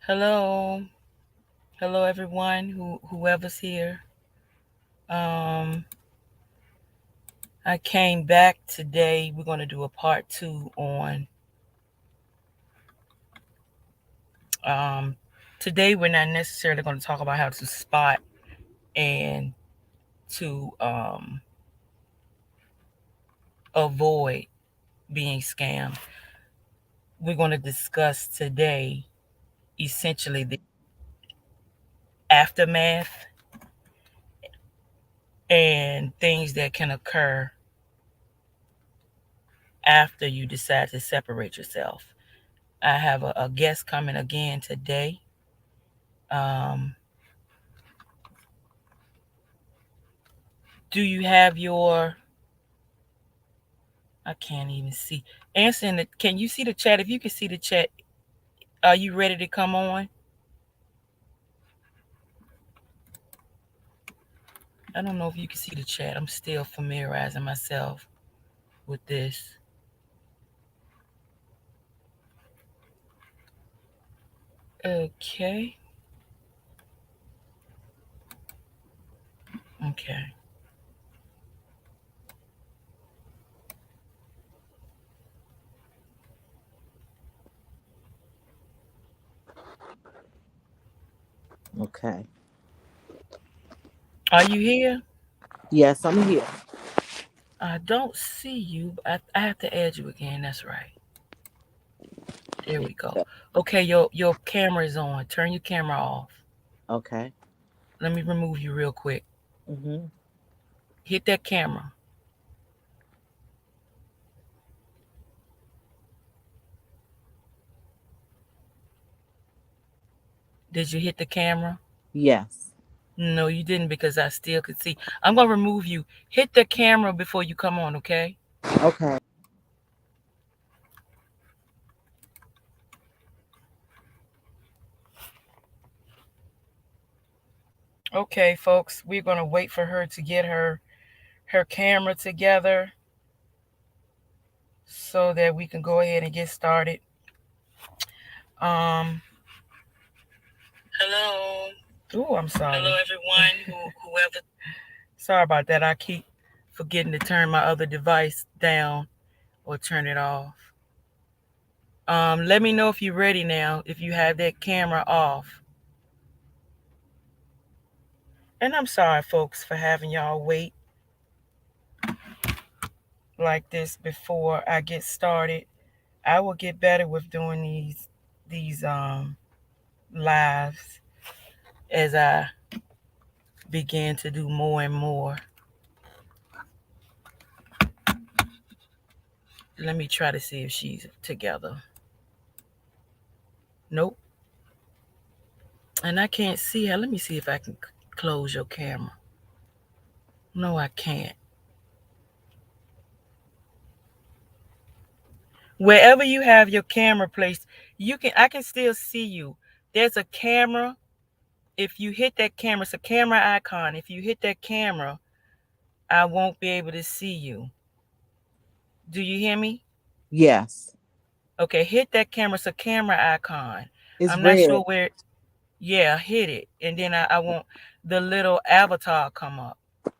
Hello, hello everyone whoever's here. Um, I came back today. We're going to do a part two on. Um, Today we're not necessarily going to talk about how to spot and to avoid being scammed. We're going to discuss today essentially the aftermath and things that can occur after you decide to separate yourself. I have a guest coming again today. Um, do you have your? I can't even see. Answering the. Can you see the chat? If you can see the chat, are you ready to come on? I don't know if you can see the chat. I'm still familiarizing myself with this. Okay. Okay. Okay. Are you here? Yes, I'm here. I don't see you. I have to add you again. That's right. There There we go. you go. Okay, your camera is on. Turn your camera off. Okay. Let me remove you real quick. Mhm. Hit that camera. Did you hit the camera? Yes. No, you didn't because I still could see. I'm gonna remove you. Hit the camera before you come on, okay? Okay. Okay, folks, we're gonna wait for her to get her camera together so that we can go ahead and get started. Um, hello. Oh, I'm sorry. Hello, everyone. Whoever. Sorry about that. I keep forgetting to turn my other device down or turn it off. Let me know if you're ready now. If you have that camera off. And I'm sorry, folks, for having y'all wait like this before I get started. I will get better with doing these lives as I begin to do more and more. Let me try to see if she's together. Nope. And I can't see her. Let me see if I can close your camera. No, I can't. Wherever you have your camera placed, I can still see you. There's a camera. If you hit that camera, it's a camera icon. If you hit that camera, I won't be able to see you. Do you hear me? Yes. Okay, hit that camera. It's a camera icon. It's I'm not sure red. where. Yeah, hit it. And then I want the little avatar come up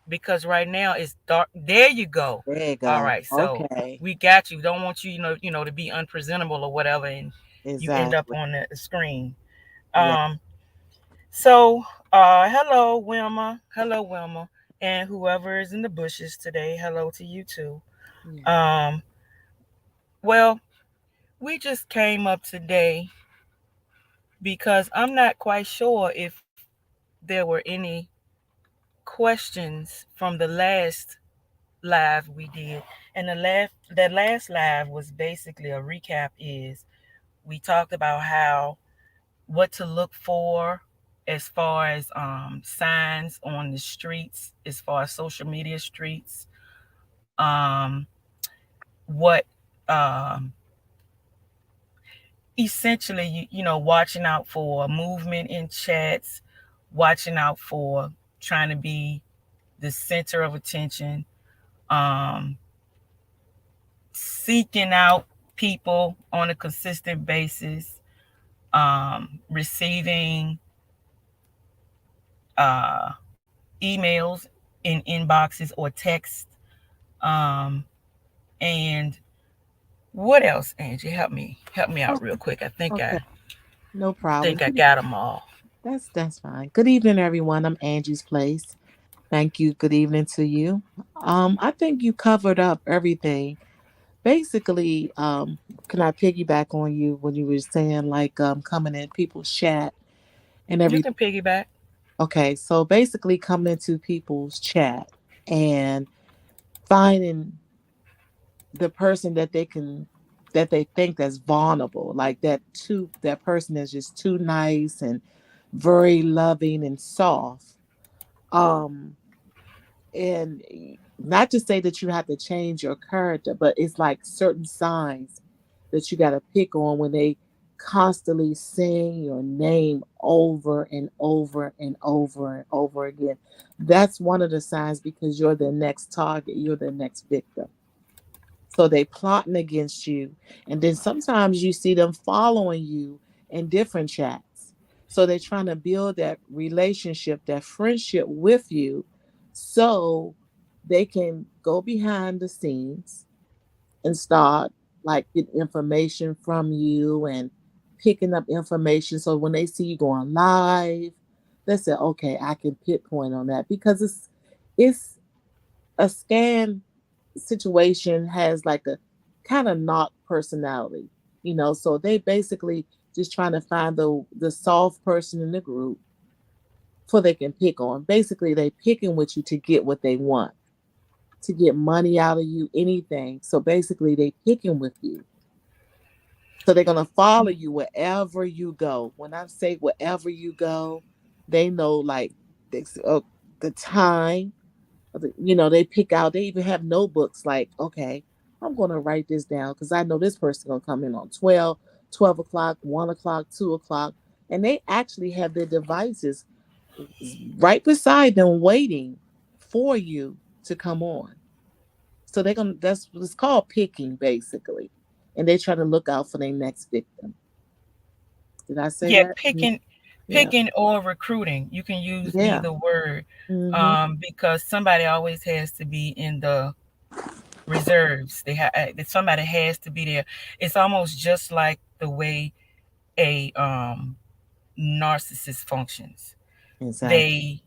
because right now it's dark. There you go. There you All go. right, so Okay. we got you. Don't want you, to be unpresentable or whatever, and you end up Exactly. on the screen. Yeah. Um, so hello, Wilma. Hello, Wilma, and whoever is in the bushes today. Hello to you too. Yeah. Um, well, we just came up today because I'm not quite sure if there were any questions from the last live we did. And the last live was basically a recap is we talked about how what to look for as far as signs on the streets, as far as social media streets, what um, essentially watching out for movement in chats, watching out for trying to be the center of attention, um, seeking out people on a consistent basis, receiving uh, emails in inboxes or text. Um, and what else, Angie? Help me out real Okay. quick. I think Okay. I No problem. think I got them all. That's fine. Good evening, everyone. I'm Angie's Place. Thank you. Good evening to you. I think you covered up everything. Basically, can I piggyback on you when you were saying like coming in people's chat and You everything? can piggyback. Okay, so basically coming into people's chat and finding the person that they think that's vulnerable, like that person is just too nice and very loving and soft. Um and not to say that you have to change your character, but it's like certain signs that you got to pick on when they constantly saying your name over and over and over and over again. That's one of the signs because you're the next target, you're the next victim. So they plotting against you. And then sometimes you see them following you in different chats. So they're trying to build that relationship, that friendship with you so they can go behind the scenes and start like getting information from you and picking up information. So when they see you going live, they say, okay, I can pinpoint on that because it's a scan situation has like a kind of knock personality, so they basically just trying to find the soft person in the group for they can pick on. Basically, they picking with you to get what they want, to get money out of you, anything. So basically, they picking with you. So they're gonna follow you wherever you go. When I say wherever you go, they know like the time. They pick out, they even have notebooks like, okay, I'm going to write this down because I know this person going to come in on 12 o'clock, 1 o'clock, 2 o'clock. And they actually have their devices right beside them waiting for you to come on. So that's what it's called picking basically. And they try to look out for their next victim. Did I say Yeah, that? Yeah. picking or recruiting. You can use Yeah. either word, Mm-hmm. because somebody always has to be in the reserves. Somebody has to be there. It's almost just like the way a narcissist functions. Exactly.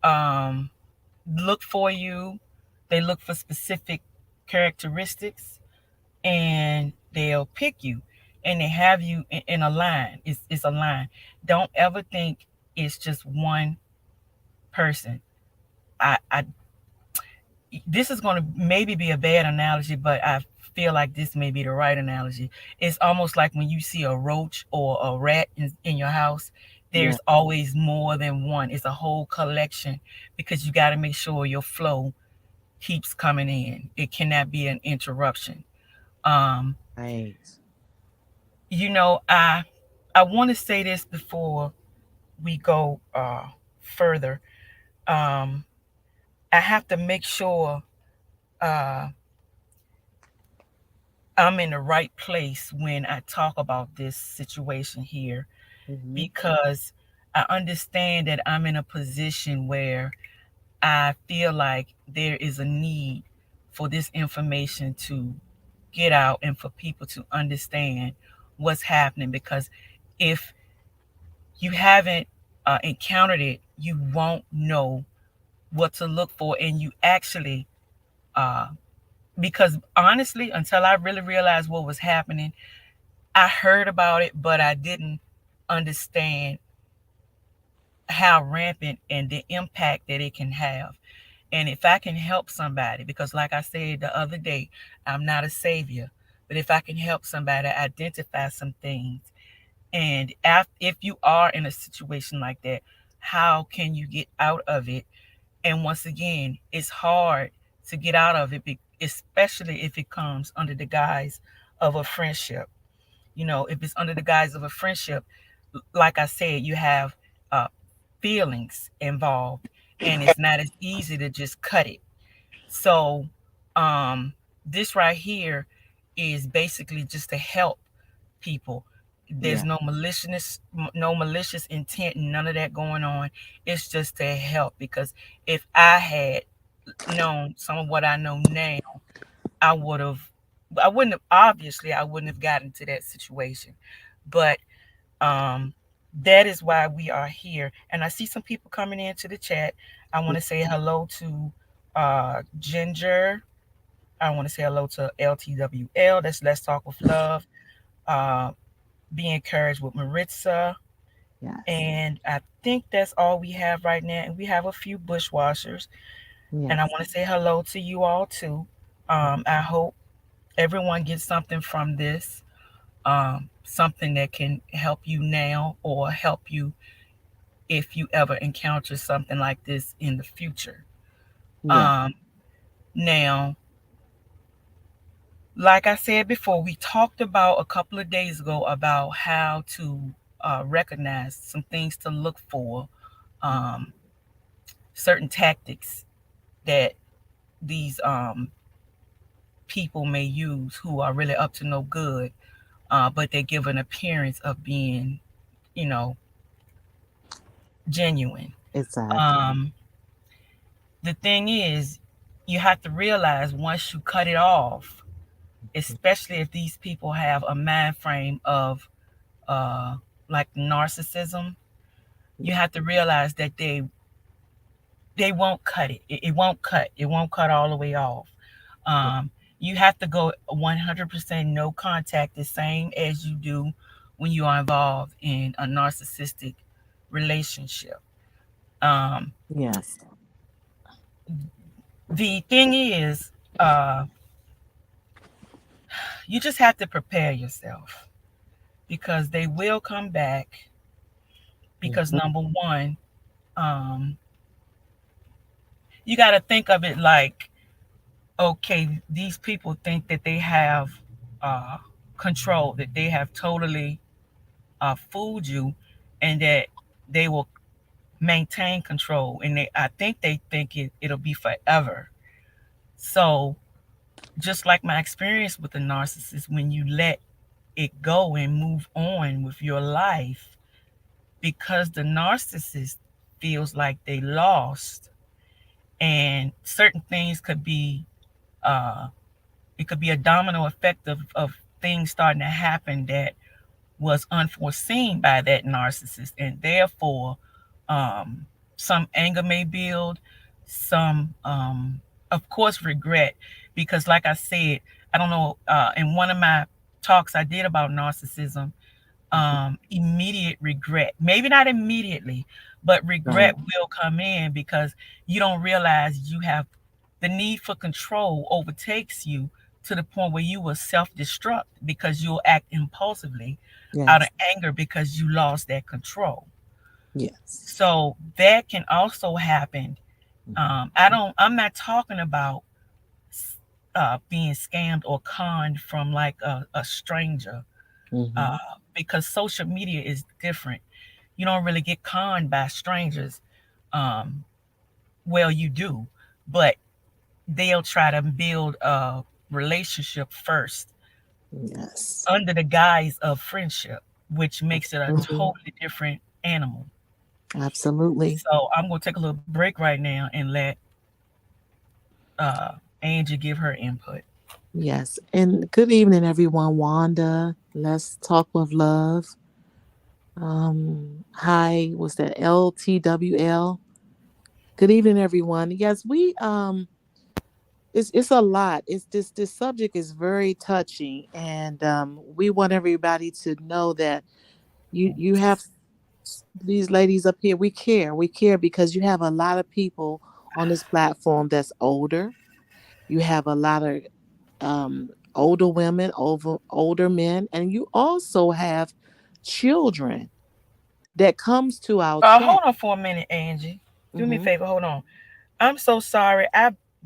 They um, look for you. They look for specific characteristics, and they'll pick you, and they have you in a line. It's a line. Don't ever think it's just one person. I this is going to maybe be a bad analogy, but I feel like this may be the right analogy. It's almost like when you see a roach or a rat in your house, Yeah. there's always more than one. It's a whole collection because you got to make sure your flow keeps coming in. It cannot be an interruption. Um, Right. I want to say this before we go further. Um, I have to make sure uh, I'm in the right place when I talk about this situation here Mm-hmm. because I understand that I'm in a position where I feel like there is a need for this information to get out and for people to understand what's happening because if you haven't encountered it, you won't know what to look for. And you actually, uh, because honestly, until I really realized what was happening, I heard about it, but I didn't understand how rampant and the impact that it can have. And if I can help somebody, because like I said the other day, I'm not a savior, but if I can help somebody identify some things, and if you are in a situation like that, how can you get out of it? And once again, it's hard to get out of it, especially if it comes under the guise of a friendship. If it's under the guise of a friendship, like I said, you have uh, feelings involved, and it's not as easy to just cut it. So, this right here is basically just to help people. There's Yeah. no malicious intent, none of that going on. It's just to help, because if I had known some of what I know now, I would have, I wouldn't have, obviously, I wouldn't have gotten to that situation. But um, that is why we are here. And I see some people coming into the chat. I want to say hello to Ginger. I want to say hello to LTWL. That's Let's Talk with Love. Uh, be encouraged with Maritza. Yes. And I think that's all we have right now. And we have a few bushwashers. And I Yes. want to say hello to you all too. I hope everyone gets something from this, something that can help you now or help you if you ever encounter something like this in the future. Yeah. Um, Now, like I said before, we talked about a couple of days ago about how to recognize some things to look for, um, certain tactics that these people may use who are really up to no good, but they give an appearance of being, you know, genuine. Exactly. Um, the thing is, you have to realize once you cut it off, especially if these people have a mind frame of uh, like narcissism, you have to realize that they won't cut it. It won't cut. It won't cut all the way off. Um, you have to go 100% no contact, the same as you do when you are involved in a narcissistic relationship. Um, Yes. the thing is, uh, you just have to prepare yourself because they will come back. Because Mhm. number one, um, you got to think of it like, okay, these people think that they have uh, control, that they have totally fooled you, and that they will maintain control. And I think they think it'll be forever. So, just like my experience with the narcissist, when you let it go and move on with your life, because the narcissist feels like they lost, and certain things could be uh, it could be a domino effect of things starting to happen that was unforeseen by that narcissist, and therefore um, some anger may build, some of course regret, because like I said, I don't know, in one of my talks I did about narcissism, immediate regret. Maybe not immediately, but Right. regret will come in because you don't realize you have the need for control overtakes you to the point where you will self destruct because you'll act impulsively out of Yes. anger because you lost that control. Yes. So that can also happen. I'm not talking about being scammed or conned from like a stranger, uh, Mm-hmm. because social media is different. You don't really get conned by strangers. Um, well, you do, but they'll try to build a relationship first Yes. under the guise of friendship, which makes it a Hmm. totally different animal. Absolutely. So I'm going to take a little break right now and let uh, Angie give her input. Yes. And good evening, everyone. Wanda, let's talk with love. Hi, was that LTWL? Good evening, everyone. Yes, we it's a lot. It's this subject is very touching, and we want everybody to know that you have these ladies up here. We care because you have a lot of people on this platform that's older. You have a lot of older women, over older men, and you also have children that comes to our Hold chat. on for a minute, Angie. Do me a Hmm. favor. Hold on. I'm so sorry.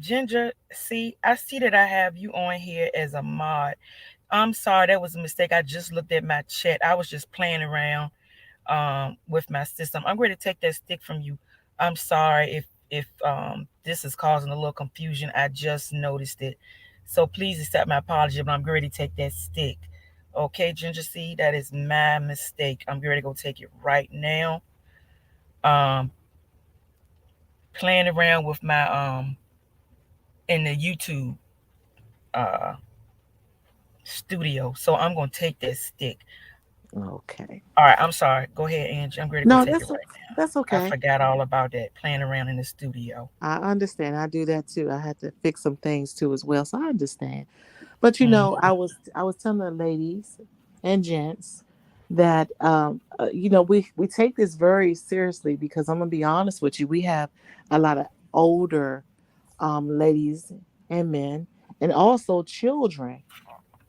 Ginger, see, I see that I have you on here as a mod. I'm sorry, that was a mistake. I just looked at my chat. I was just playing around with my system. I'm going to take that stick from you. I'm sorry if this is causing a little confusion. I just noticed it. So please accept my apology, but I'm going to take that stick. Okay, Ginger Seed, that is my mistake. I'm ready to go take it right now. Um, Playing around with my in the YouTube uh studio. So I'm gonna take that stick. Okay. All right, I'm sorry. Go ahead, Angie. I'm ready to go No, take it right now. that's I okay. forgot all about that playing around in the studio. I understand. I do that too. I had to fix some things too as well. So I understand. But Mm, I was telling the ladies and gents that we take this very seriously because I'm gonna be honest with you. We have a lot of older ladies and men, and also children,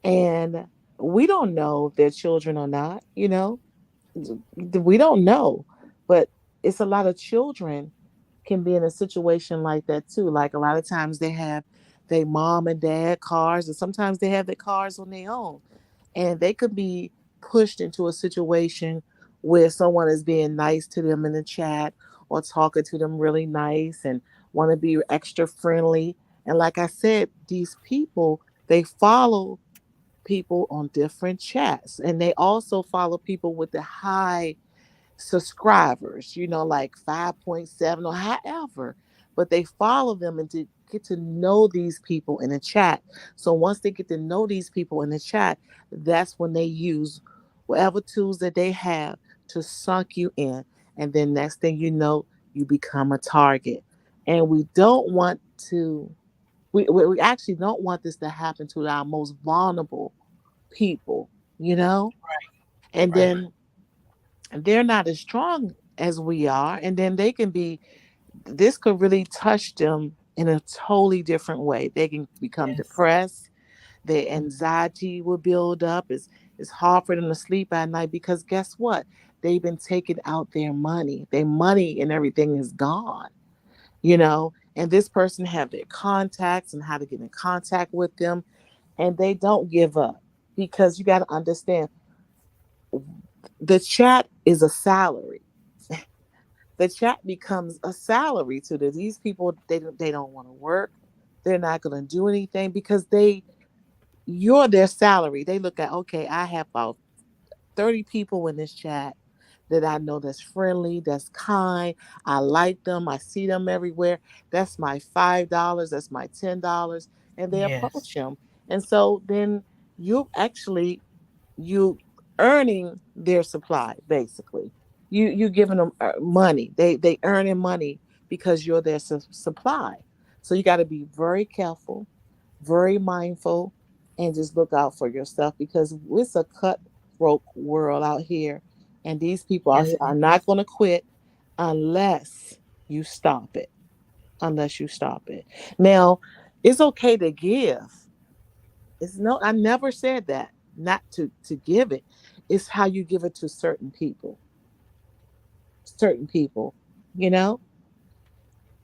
and we don't know if they're children or not. We don't know, but it's a lot of children can be in a situation like that too. Like a lot of times they have their mom and dad cars, and sometimes they have their cars on their own, and they could be pushed into a situation where someone is being nice to them in the chat or talking to them really nice and want to be extra friendly. And like I said, these people, they follow people on different chats, and they also follow people with the high subscribers, like 5.7 or however, but they follow them and to get to know these people in the chat. So once they get to know these people in the chat, that's when they use whatever tools that they have to suck you in. And then next thing you know, you become a target. And we don't want to, we actually don't want this to happen to our most vulnerable people, you know? And right. then they're not as strong as we are, and then they can be, this could really touch them in a totally different way. They can become Yes. depressed, their anxiety will build up. It's hard for them to sleep at night because guess what, they've been taking out their money and everything is gone, and this person have their contacts and how to get in contact with them, and they don't give up because you got to understand, the chat is a salary. The chat becomes a salary to these people. They don't want to work. They're not going to do anything because you're their salary. They look at, okay, I have about 30 people in this chat that I know that's friendly, that's kind. I like them. I see them everywhere. That's my $5. That's my $10, and they Yes. approach them. And so then you earning their supply basically. You giving them money. They earning money because you're their supply. So you got to be very careful, very mindful, and just look out for yourself because it's a cutthroat world out here, and these people out Yes, here it are is. not going to quit unless you stop it. Unless you stop it. Now, it's okay to give. It's no, I never said that. Not to give it. It's how you give it to certain people. Certain people, you know.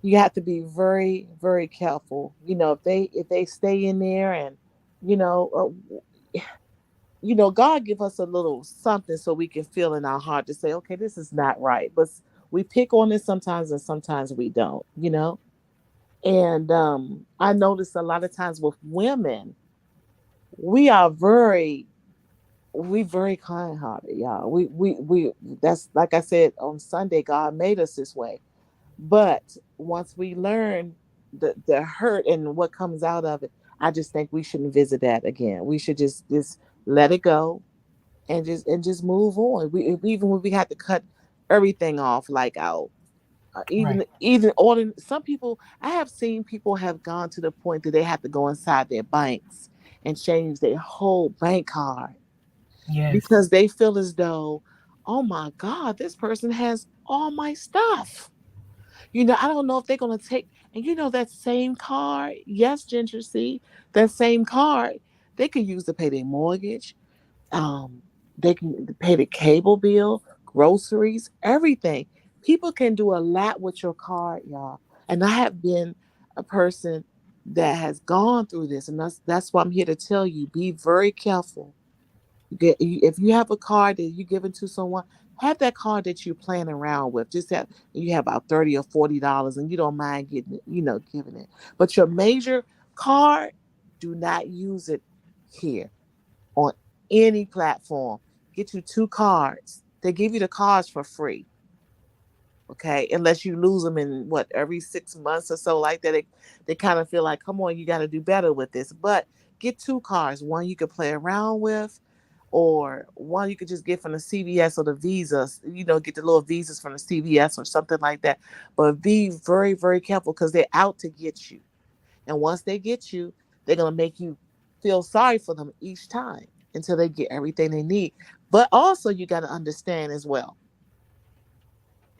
You have to be very, very careful. If they stay in there and, you know, God give us a little something so we can feel in our heart to say, okay, this is not right. But we pick on it sometimes, and sometimes we don't. And I notice a lot of times with women, we are very kind hearted, y'all. We that's like I said on Sunday, God made us this way. But once we learn the hurt and what comes out of it, I just think we shouldn't visit that again. We should just let it go and just move on. Even when we had to cut everything off, like out. Right. Even ordering, some people, I have seen people have gone to the point that they have to go inside their banks and change their whole bank card Yes. because they feel as though, oh my God, this person has all my stuff. I don't know if they're going to take, and that same card, yes, Ginger, see, that same card, they could use to pay their mortgage. Um, they can pay the cable bill, groceries, everything. People can do a lot with your card, y'all. And I have been a person that has gone through this, and that's why I'm here to tell you: be very careful. If you have a card that you giving to someone, have that card that you're playing around with. Just have you have about $30 or $40, and you don't mind getting it, giving it. But your major card, do not use it here on. any platform. Get you two cards. They give you the cards for free. Okay, unless you lose them in what every 6 months or so, like that. They kind of feel like, come on, you got to do better with this. But get two cards. One you can play around with, or one you could just get from the CVS or the Visas. Get the little Visas from the CVS or something like that. But be very, very careful because they're out to get you. And once they get you, they're gonna make you feel sorry for them each time until they get everything they need. But also, you got to understand as well,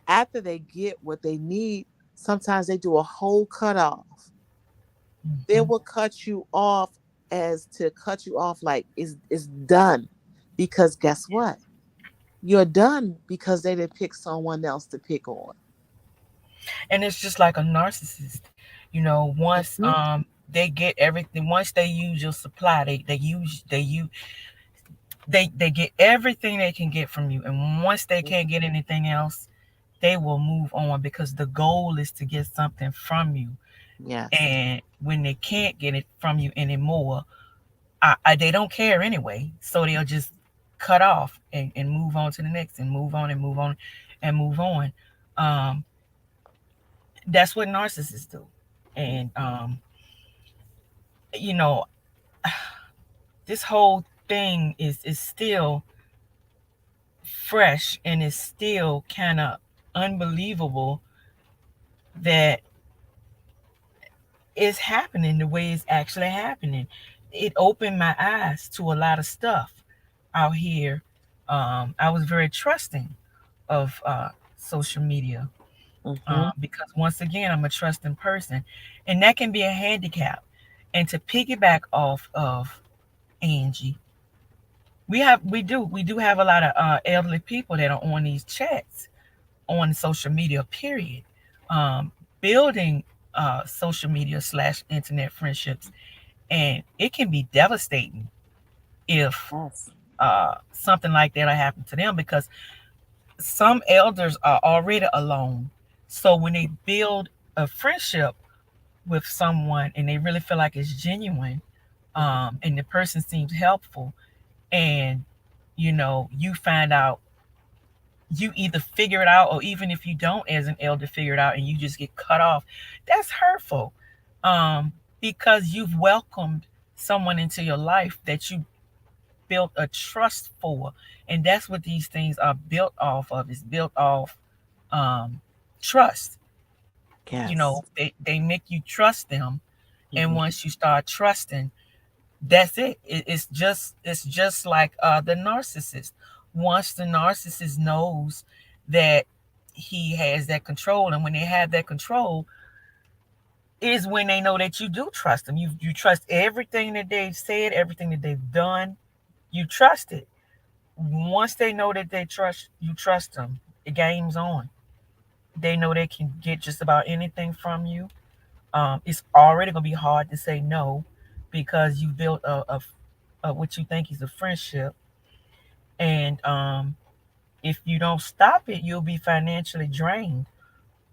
after they get what they need, sometimes they do a whole cutoff. They Mhm. will cut you off as to cut you off like it's done. Because guess what? You're done because they didn't pick someone else to pick on. And it's just like a narcissist. Once Mhm. they get everything, once they use your supply, they get everything they can get from you. And once they can't get anything else, they will move on because the goal is to get something from you. Yes. And when they can't get it from you anymore, they don't care anyway. So they'll just cut off and move on to the next and move on and move on and move on. Um, that's what narcissists do. And you know, this whole thing is still fresh and is still kind of unbelievable that it's happening the way it's actually happening. It opened my eyes to a lot of stuff out here. I was very trusting of social media Mm-hmm. because, once again, I'm a trusting person, and that can be a handicap. And to piggyback off of Angie, we do have a lot of elderly people that are on these chats on social media. Period. Um, Building social media slash internet friendships, and it can be devastating if Yes. something like that will happen to them because some elders are already alone. So when they build a friendship with someone and they really feel like it's genuine, Mm-hmm. and the person seems helpful, and you find out, you either figure it out, or even if you don't, as an elder, figure it out, and you just get cut off, that's hurtful. um, because you've welcomed someone into your life that you built a trust for, and that's what these things are built off of. It's built off trust. Yes. They make you trust them, and Mm-hmm. once you start trusting, that's it. It's just like the narcissist. Once the narcissist knows that he has that control, and when they have that control is when they know that you do trust them. You trust everything that they've said, everything that they've done. You trust it. Once they know that they trust you, trust them, the game's on. They know they can get just about anything from you. It's already gonna be hard to say no because you built a what you think is a friendship, and if you don't stop it, you'll be financially drained,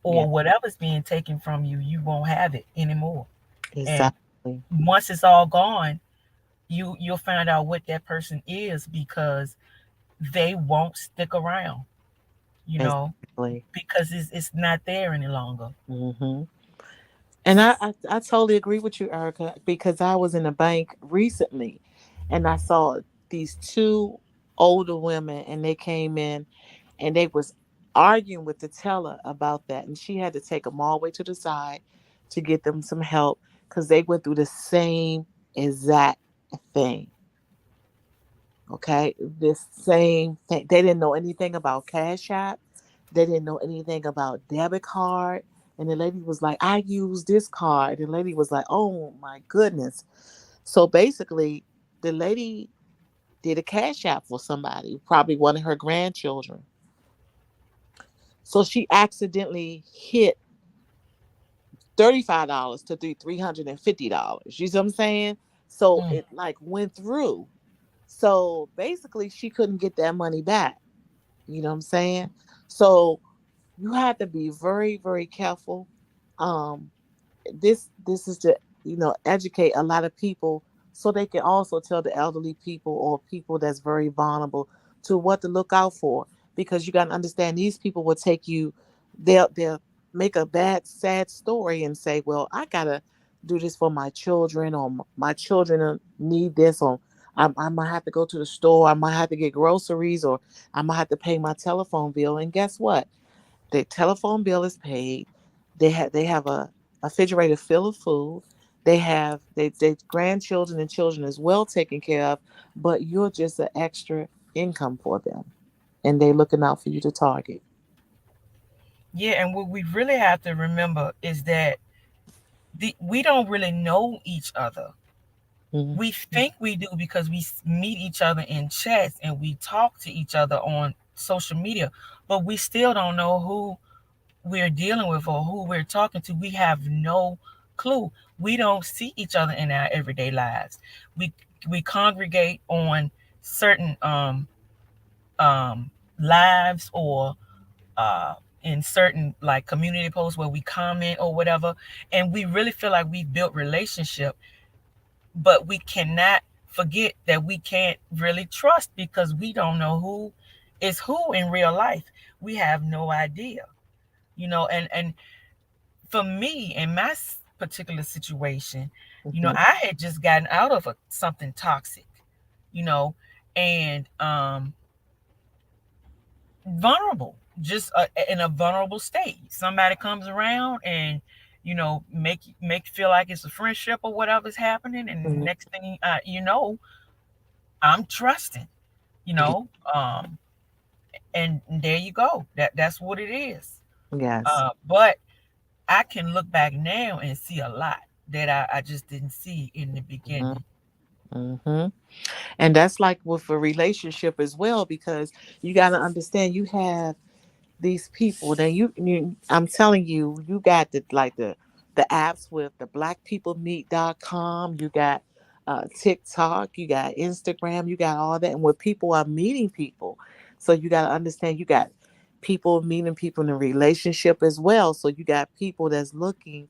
Yeah. or whatever's being taken from you, you won't have it anymore. And Exactly. once it's all gone, you'll find out what that person is because they won't stick around, you know, Exactly. because it's not there any longer. Mm-hmm. And I totally agree with you, Erica, because I was in a bank recently and I saw these two older women and they came in and they was arguing with the teller about that. And she had to take them all the way to the side to get them some help because they went through the same exact thing. Okay. The same thing. They didn't know anything about Cash App. They didn't know anything about debit card. And the lady was like, I use this card. And the lady was like, oh my goodness. So basically, the lady did a Cash App for somebody, probably one of her grandchildren. So she accidentally hit $35 to $350. You see what I'm saying? So Mm. it like went through. So basically, she couldn't get that money back. You know what I'm saying? So you have to be very, very careful. Um, this is to educate a lot of people so they can also tell the elderly people or people that's very vulnerable to what to look out for. Because you got to understand, these people will take you, they'll make a bad, sad story and say, well, I got to do this for my children, or my children need this, or I might have to go to the store, I might have to get groceries, or I might have to pay my telephone bill. And guess what? Their telephone bill is paid. They have a refrigerator full of food. They have their grandchildren and children is well taken care of, but you're just an extra income for them, and they looking out for you to target. Yeah, and what we really have to remember is that we don't really know each other. Hmm. We think we do because we meet each other in chats and we talk to each other on social media, but we still don't know who we're dealing with or who we're talking to. We have no clue. We don't see each other in our everyday lives. We we congregate on certain lives, or uh in certain like community posts where we comment or whatever, and we really feel like we've built relationship, but we cannot forget that we can't really trust because we don't know who is who in real life. We have no idea, and for me in my particular situation, Hmm. I had just gotten out of something toxic, you know and vulnerable, just in a vulnerable state. Somebody comes around and make you feel like it's a friendship or whatever's happening, and Hmm. next thing I'm trusting, you know um and there you go, that's what it is. Yes. But I can look back now and see a lot that I just didn't see in the Hmm. beginning. Hmm. And that's like with a relationship as well, because you got to understand, you have these people. Then I'm telling you, you got the apps with the blackpeoplemeet.com, you got TikTok, you got Instagram, you got all that, and where people are meeting people. So you got to understand, you got people meeting people in a relationship as well. So you got people that's looking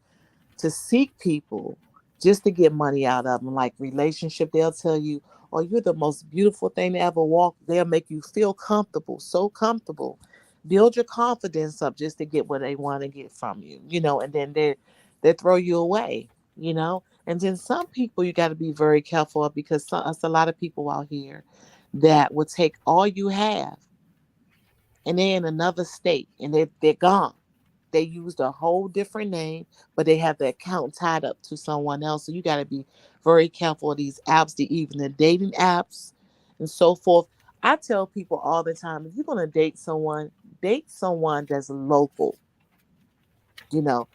to seek people just to get money out of them. Like relationship, they'll tell you, "Oh, you're the most beautiful thing to ever walk." They'll make you feel comfortable, so comfortable. Build your confidence up just to get what they want to get from you, and then they throw you away, And then some people you got to be very careful of, because it's a lot of people out here that will take all you have, and they're in another state, and they're gone. They used a whole different name, but they have the account tied up to someone else. So you got to be very careful of these apps, even the dating apps and so forth. I tell people all the time, if you're going to date someone that's local, you know,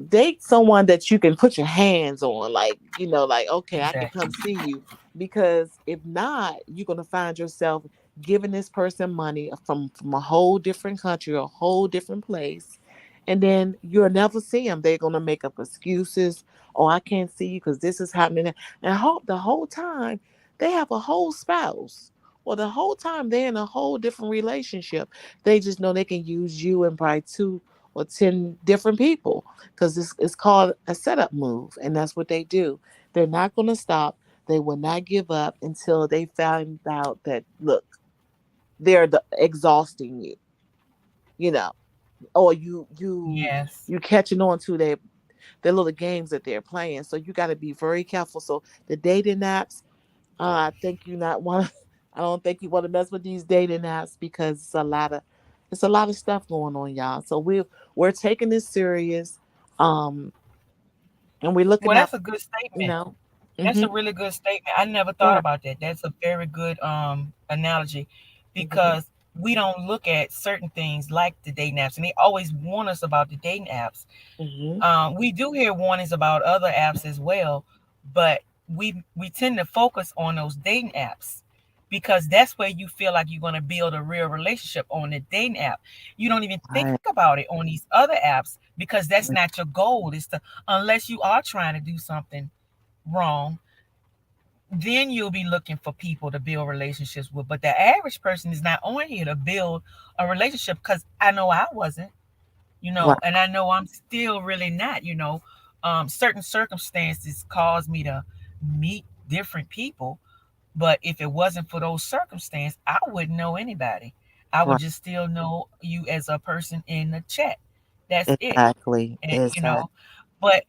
date someone that you can put your hands on, like, like, okay, I can come Exactly. see you. Because if not, you're going to find yourself giving this person money from a whole different country, a whole different place, and then you'll never see them. They're going to make up excuses. Oh, I can't see you because this is happening. And hope the whole time they have a whole spouse, or the whole time they're in a whole different relationship. They just know they can use you and probably 2 or 10 different people, because it's called a setup move, and that's what they do. They're not going to stop. They will not give up until they find out that, look, they're exhausting you, you know, or Yes. you catching on to their little games that they're playing. So you got to be very careful. So the dating apps, I think you not want. I don't think you want to mess with these dating apps, because it's a lot of stuff going on, y'all. So we're taking this serious. Um, and we're Well, looking out, that's a good you statement. know. That's Hmm. a really good statement. I never thought Right. about that. That's a very good analogy, Hmm. because we don't look at certain things like the dating apps, and they always warn us about the dating apps. Hmm. We do hear warnings about other apps as well, but we tend to focus on those dating apps because that's where you feel like you're going to build a real relationship on the dating app. You don't even think Right. about it on these other apps because that's not your goal. Is to, unless you are trying to do something wrong, then you'll be looking for people to build relationships with. But the average person is not on here to build a relationship, because I know I wasn't, Right. and I know I'm still really not. Certain circumstances caused me to meet different people. But if it wasn't for those circumstances, I wouldn't know anybody. I would Right. just still know you as a person in the chat. That's it. Exactly. And Exactly. but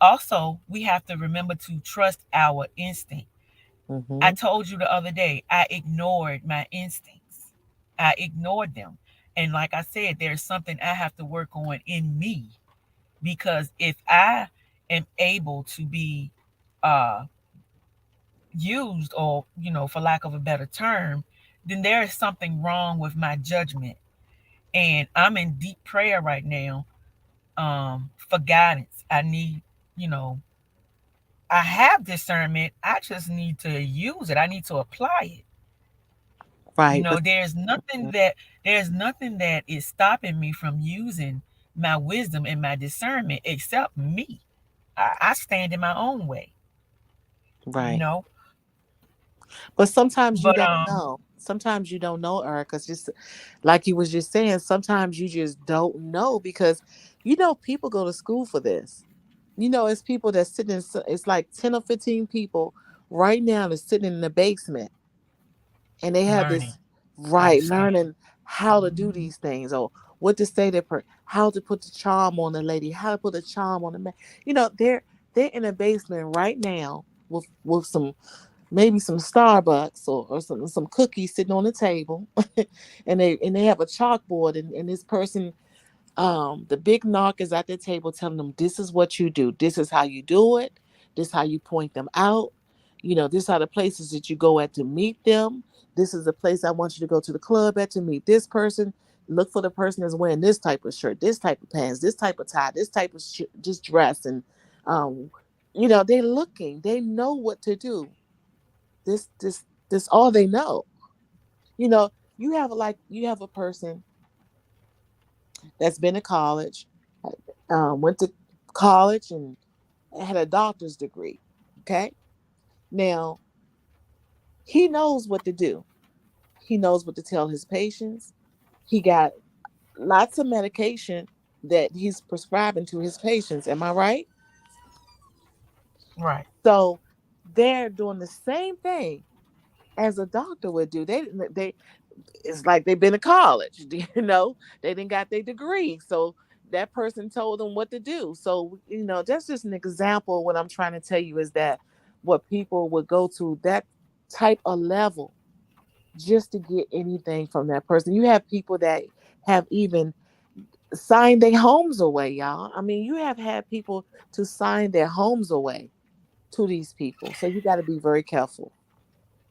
also we have to remember to trust our instinct. I Mm-hmm. told you the other day, I ignored my instincts. I ignored them. And like I said, there's something I have to work on in me, because if I am able to be uh used, or for lack of a better term, then there is something wrong with my judgment. And I'm in deep prayer right now, for guidance. I need, you know, I have discernment. I just need to use it. I need to apply it. Right. But There's nothing that is stopping me from using my wisdom and my discernment except me. I stand in my own way, you right. know. But sometimes you But don't know. Sometimes you don't know, Erica. It's just like you was just saying. Sometimes you just don't know because people go to school for this. It's people that sitting in. It's like 10 or 15 people right now that's sitting in the basement, and they have learning this how to right stand. learning how to do these things or what to say to how to put the charm on the lady, how to put a charm on the man. They're in a basement right now with some maybe some Starbucks or some cookies sitting on the table, and they have a chalkboard and this person, the big knock is at the table telling them this is what you do, this is how you do it, this is how you point them out, this are the places that you go at to meet them, this is the place I want you to go to the club at to meet this person, look for the person that's wearing this type of shirt, this type of pants, this type of tie, this type of just dress, and um they're looking, they know what to do. This all they know. You know, you have a person that's been to college, went to college and had a doctor's degree. Okay, now he knows what to do. He knows what to tell his patients. He got lots of medication that he's prescribing to his patients. Am I right? Right. So they're doing the same thing as a doctor would do. They it's like they've been to college, they didn't got their degree. So that person told them what to do. So, that's just an example. What I'm trying to tell you is that what people would go to that type of level just to get anything from that person. You have people that have even signed their homes away, y'all. I mean, you have had people to sign their homes away to these people. So you got to be very careful.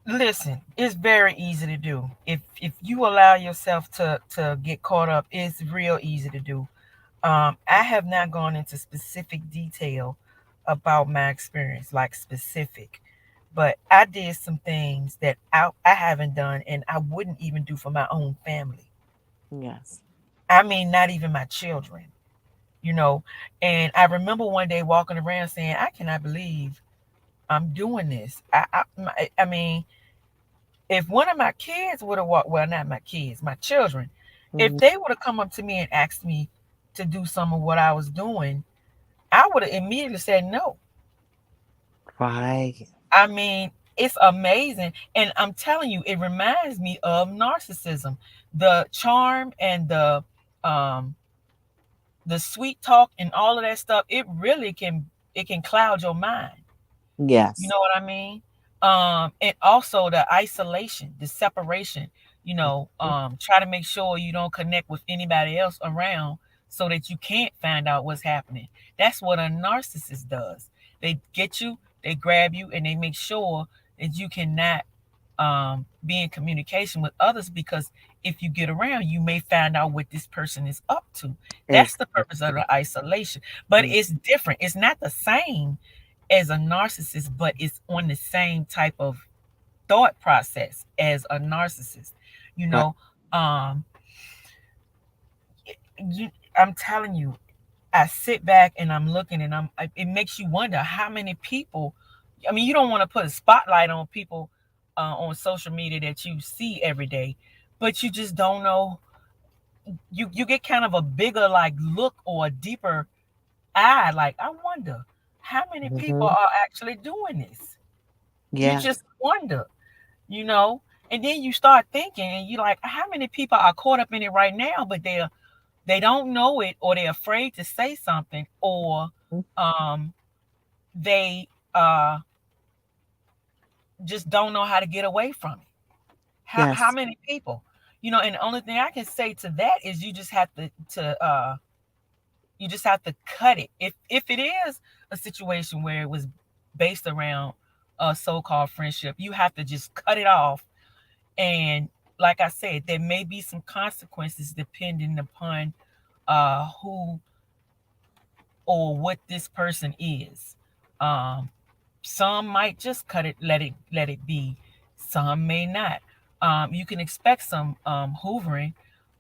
Listen, it's very easy to do. If you allow yourself to get caught up, it's real easy to do. I have not gone into specific detail about my experience, like specific, but I did some things that I haven't done and I wouldn't even do for my own family. Yes. I mean, not even my children, you know. And I remember one day walking around saying, I cannot believe I'm doing this. I mean, if one of my kids would have walked, well, not my kids, my children, if Mhm. they would have come up to me and asked me to do some of what I was doing, I would have immediately said no. Right. I mean, it's amazing. And I'm telling you, it reminds me of narcissism. The charm and um the sweet talk and all of that stuff, it can cloud your mind. You Yes. know what I mean? And also the isolation, the separation, Mhm. try to make sure you don't connect with anybody else around so that you can't find out what's happening. That's what a narcissist does. They get you, they grab you, and they make sure that you cannot be in communication with others, because if you get around, you may find out what this person is up to. That's the purpose of Exactly. the isolation. But Mm. it's different. It's not the same as a narcissist, but it's on the same type of thought process as a narcissist. You Right. know, um, you, I'm telling you, I sit back and I'm looking, and it makes you wonder how many people. I mean, you don't want to put a spotlight on people on social media that you see every day, but you just don't know. You get kind of a bigger like look or a deeper eye. Like, I wonder how many people Mhm. are actually doing this. You Yeah. just wonder, you know. And then you start thinking, and you like, how many people are caught up in it right now, but they don't know it, or they're afraid to say something, or um, they just don't know how to get away from it. How Yes. many people, you know? And the only thing I can say to that is you just have to you just have to cut it. If it is a situation where it was based around a so-called friendship, you have to just cut it off. And like I said, there may be some consequences depending upon who or what this person is. Um, some might just cut it, let it be. Some may not. You can expect some hoovering.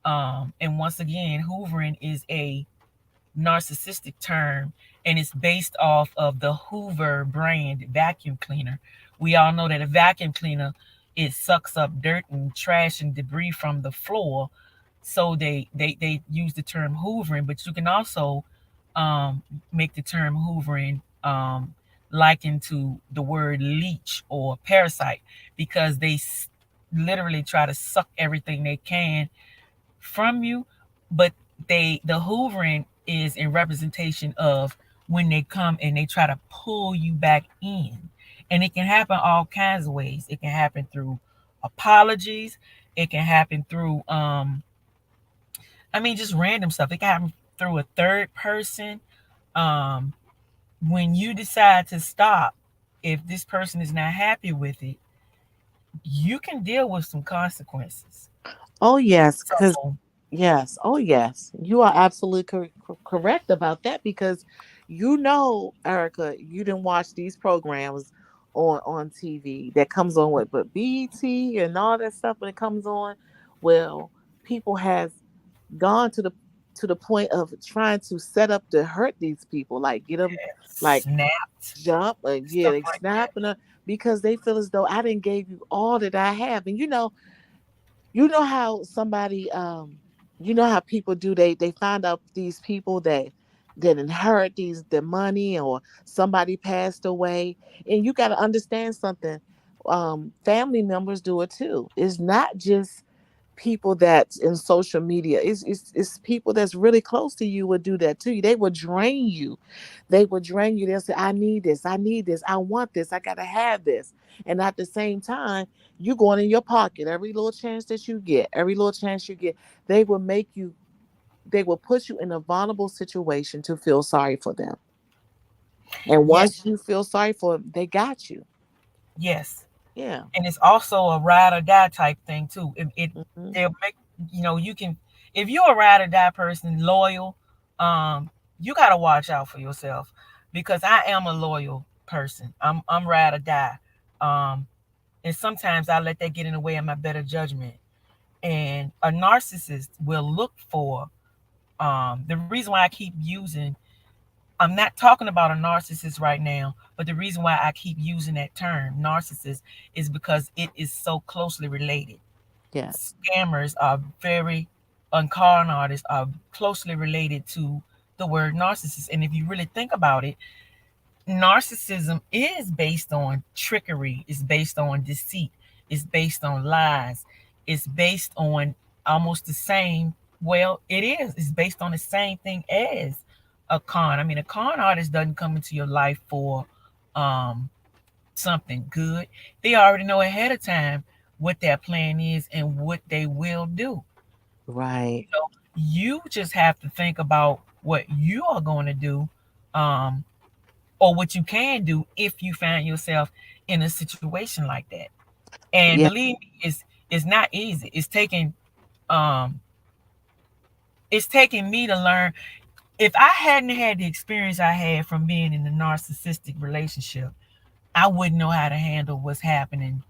And once again, hoovering is a narcissistic term, and it's based off of the Hoover brand vacuum cleaner. We all know that a vacuum cleaner, it sucks up dirt and trash and debris from the floor. So they use the term hoovering, but you can also um, make the term hoovering likened to the word leech or parasite, because they literally try to suck everything they can from you. But the hoovering is in representation of when they come and they try to pull you back in. And it can happen all kinds of ways. It can happen through apologies. It can happen through just random stuff. It can happen through a third person. Um when you decide to stop, if this person is not happy with it, you can deal with some consequences. Oh yes, because So yes. Oh yes, you are absolutely correct about that because Erica, you didn't watch these programs on TV that comes on with but BET and all that stuff when it comes on. Well, people has gone to the point of trying to set up to hurt these people, like get them like snapped, jump and yeah, stuff they like snap that. and because they feel as though I didn't gave you all that I have, and you know how somebody you know how people do, they find out these people that inherit these the money or somebody passed away, and you got to understand something. Family members do it too. It's not just people that's in social media. It's people that's really close to you would do that to you. They would drain you. They would drain you. They'll say, I need this, I need this, I want this, I gotta have this. And at the same time, you going in your pocket every little chance that you get, every little chance you get, they will make you, they will put you in a vulnerable situation to feel sorry for them. And once Yes, you feel sorry for them, they got you. yes. Yeah. And it's also a ride or die type thing too. It Hmm. they'll make, you can, if you're a ride or die person, loyal, you gotta watch out for yourself, because I am a loyal person. I'm ride or die. Um, and sometimes I let that get in the way of my better judgment. And a narcissist will look for the reason why I keep using, I'm not talking about a narcissist right now, but the reason why I keep using that term, narcissist, is because it is so closely related. Yes. Scammers are very, and con artists are closely related to the word narcissist. And if you really think about it, narcissism is based on trickery, it's based on deceit, it's based on lies, it's based on almost the same, well, it is, it's based on the same thing as a con. I mean, a con artist doesn't come into your life for um something good. They already know ahead of time what their plan is and what they will do. Right. You just have to think about what you are going to do, um or what you can do if you find yourself in a situation like that. And Yeah. believe me, it's not easy. Um it's taking me to learn. If I hadn't had the experience I had from being in a narcissistic relationship, I wouldn't know how to handle what's happening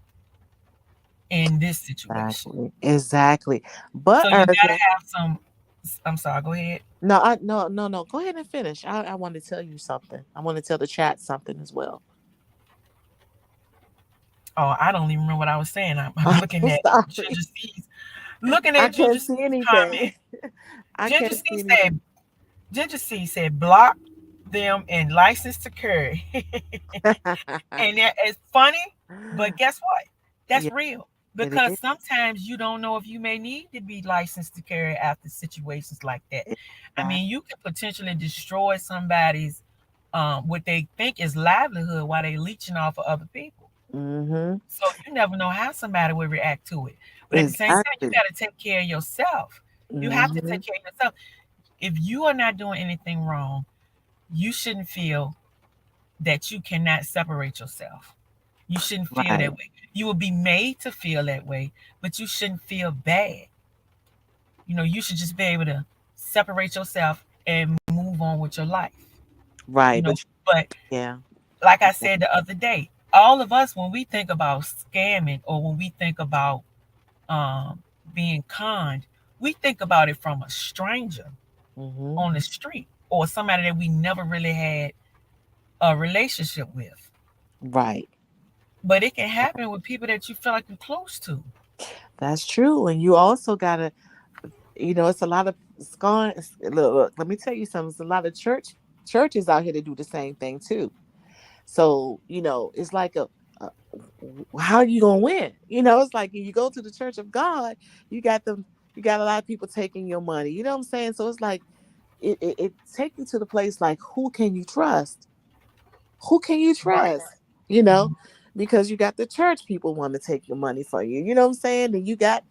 in this situation. Exactly. Exactly. So But you gotta Erica, have some, I'm sorry, go ahead. no. Go ahead and finish. I want to tell you something. I want to tell the chat something as well. Oh, I don't even remember what I was saying. I'm looking I'm at sorry. Ginger C's, looking I at Ginger can't C's see anything. comment. I Ginger can't C see anything. said Ginger C said block them and license to carry. And it's funny. But guess what? That's Yeah, real. it Because is. sometimes you don't know if you may need to be licensed to carry after situations like that. I Exactly. mean, you could potentially destroy somebody's what they think is livelihood while they leeching off of other people. Mm-hmm. So you never know how somebody will react to it. But at the same time, you Exactly. got to take care of yourself. You have to Mm-hmm. take care of yourself. If you are not doing anything wrong, you shouldn't feel that you cannot separate yourself. You shouldn't feel that Right. way. You will be made to feel that way, but you shouldn't feel bad. You should just be able to separate yourself and move on with your life. You Right. know, But but yeah. like I said the other day, all of us, when we think about scamming or when we think about um, being conned, we think about it from a stranger Mm-hmm. on the street or somebody that we never really had a relationship with. Right. But it can happen with people that you feel like you're close to. That's true. And you also gotta, it's a lot of scorn. Look, let me tell you something. It's a lot of churches out here to do the same thing too. So, it's like a how are you gonna win? It's like you go to the church of God, you got them, you got a lot of people taking your money. You know what I'm saying? So it's like it takes you to the place like who can you trust? Who can you Right. trust? You know, because you got the church people want to take your money from you. You know what I'm saying? And you got,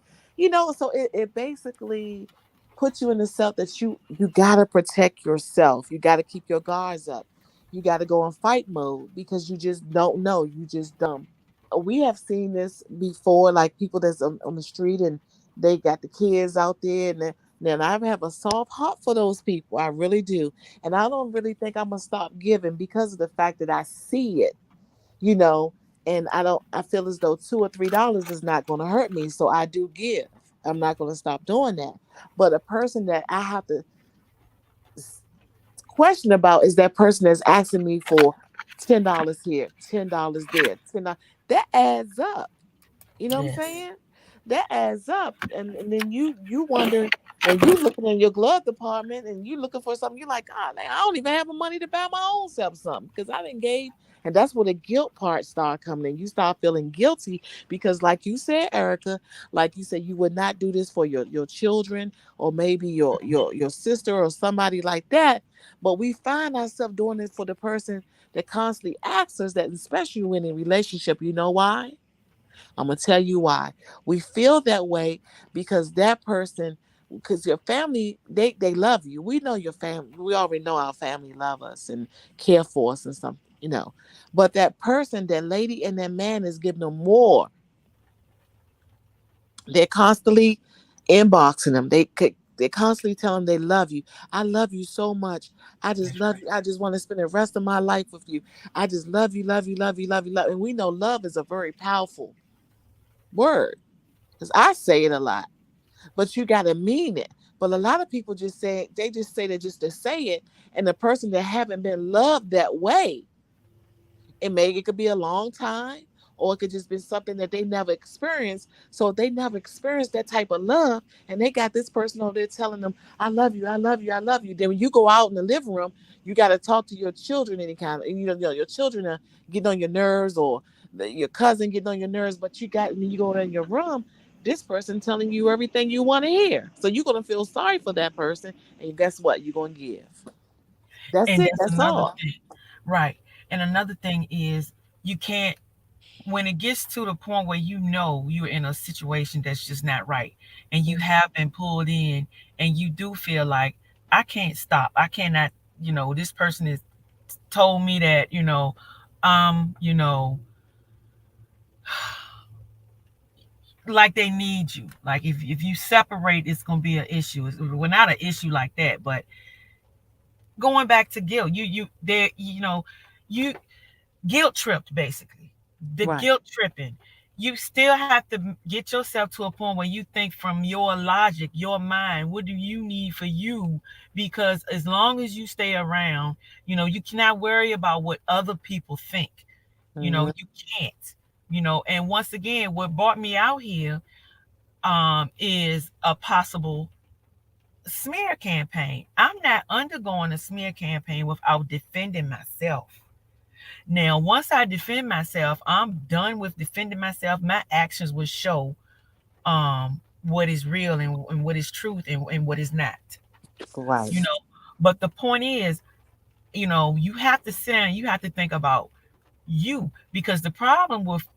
so it basically puts you in the self that you gotta protect yourself. You gotta keep your guards up. You gotta go in fight mode because you just don't know. You just don't. We have seen this before, like people that's on the street and they got the kids out there, and then I have a soft heart for those people. I really do. And I don't really think I'm gonna stop giving because of the fact that I see it, you know, and I feel as though $2 or $3 is not gonna hurt me. So I do give. I'm not gonna stop doing that. But a person that I have to s- question about is that person that's asking me for $10 here, $10 there, $10. That adds up. You know what I'm Yes. saying? That adds up, and then you wonder when you looking in your glove department and you looking for something. You're like, God, I don't even have the money to buy my own self something because I didn't gave. And that's where the guilt part start coming in. You start feeling guilty because, like you said, Erica, like you said, you would not do this for your children or maybe your sister or somebody like that. But we find ourselves doing it for the person that constantly asks us that, especially when in a relationship. You know why? I'm gonna tell you why. We feel that way because that person, because your family, they love you. We know your family. We already know our family love us and care for us and something. But that person, that lady and that man is giving them more. They're constantly inboxing them. They constantly tell them they love you. I love you so much. I just That's love right. you. I just want to spend the rest of my life with you. I just love you, love you, love you, love you, love. And we know love is a very powerful word because I say it a lot, but you got to mean it. But a lot of people just say that just to say it, and the person that haven't been loved that way, it could be a long time, or it could just be something that they never experienced. So if they never experienced that type of love, and they got this person over there telling them, "I love you, I love you, I love you." Then when you go out in the living room, you got to talk to your children any kind of, your children are getting on your nerves, or your cousin getting on your nerves. But when you go in your room, this person telling you everything you want to hear. So you're gonna feel sorry for that person, and guess what? You're gonna give. That's And it. that's That's another all. thing. Right. And another thing is you can't when it gets to the point where you're in a situation that's just not right and you have been pulled in and you do feel like I can't stop. I cannot, this person has told me that, um, you know, like they need you. Like if you separate, it's gonna be an issue. Well, not an issue like that, but going back to guilt, you guilt tripped basically. The Right. guilt tripping. You still have to get yourself to a point where you think from your logic, your mind, what do you need for you? Because as long as you stay around, you cannot worry about what other people think. Mhm. You can't. And once again, what brought me out here is a possible smear campaign. I'm not undergoing a smear campaign without defending myself. Now, once I defend myself, I'm done with defending myself. My actions will show what is real and what is truth and what is not. Right. You know, but the point is, you have to sit down, you have to think about you, because the problem with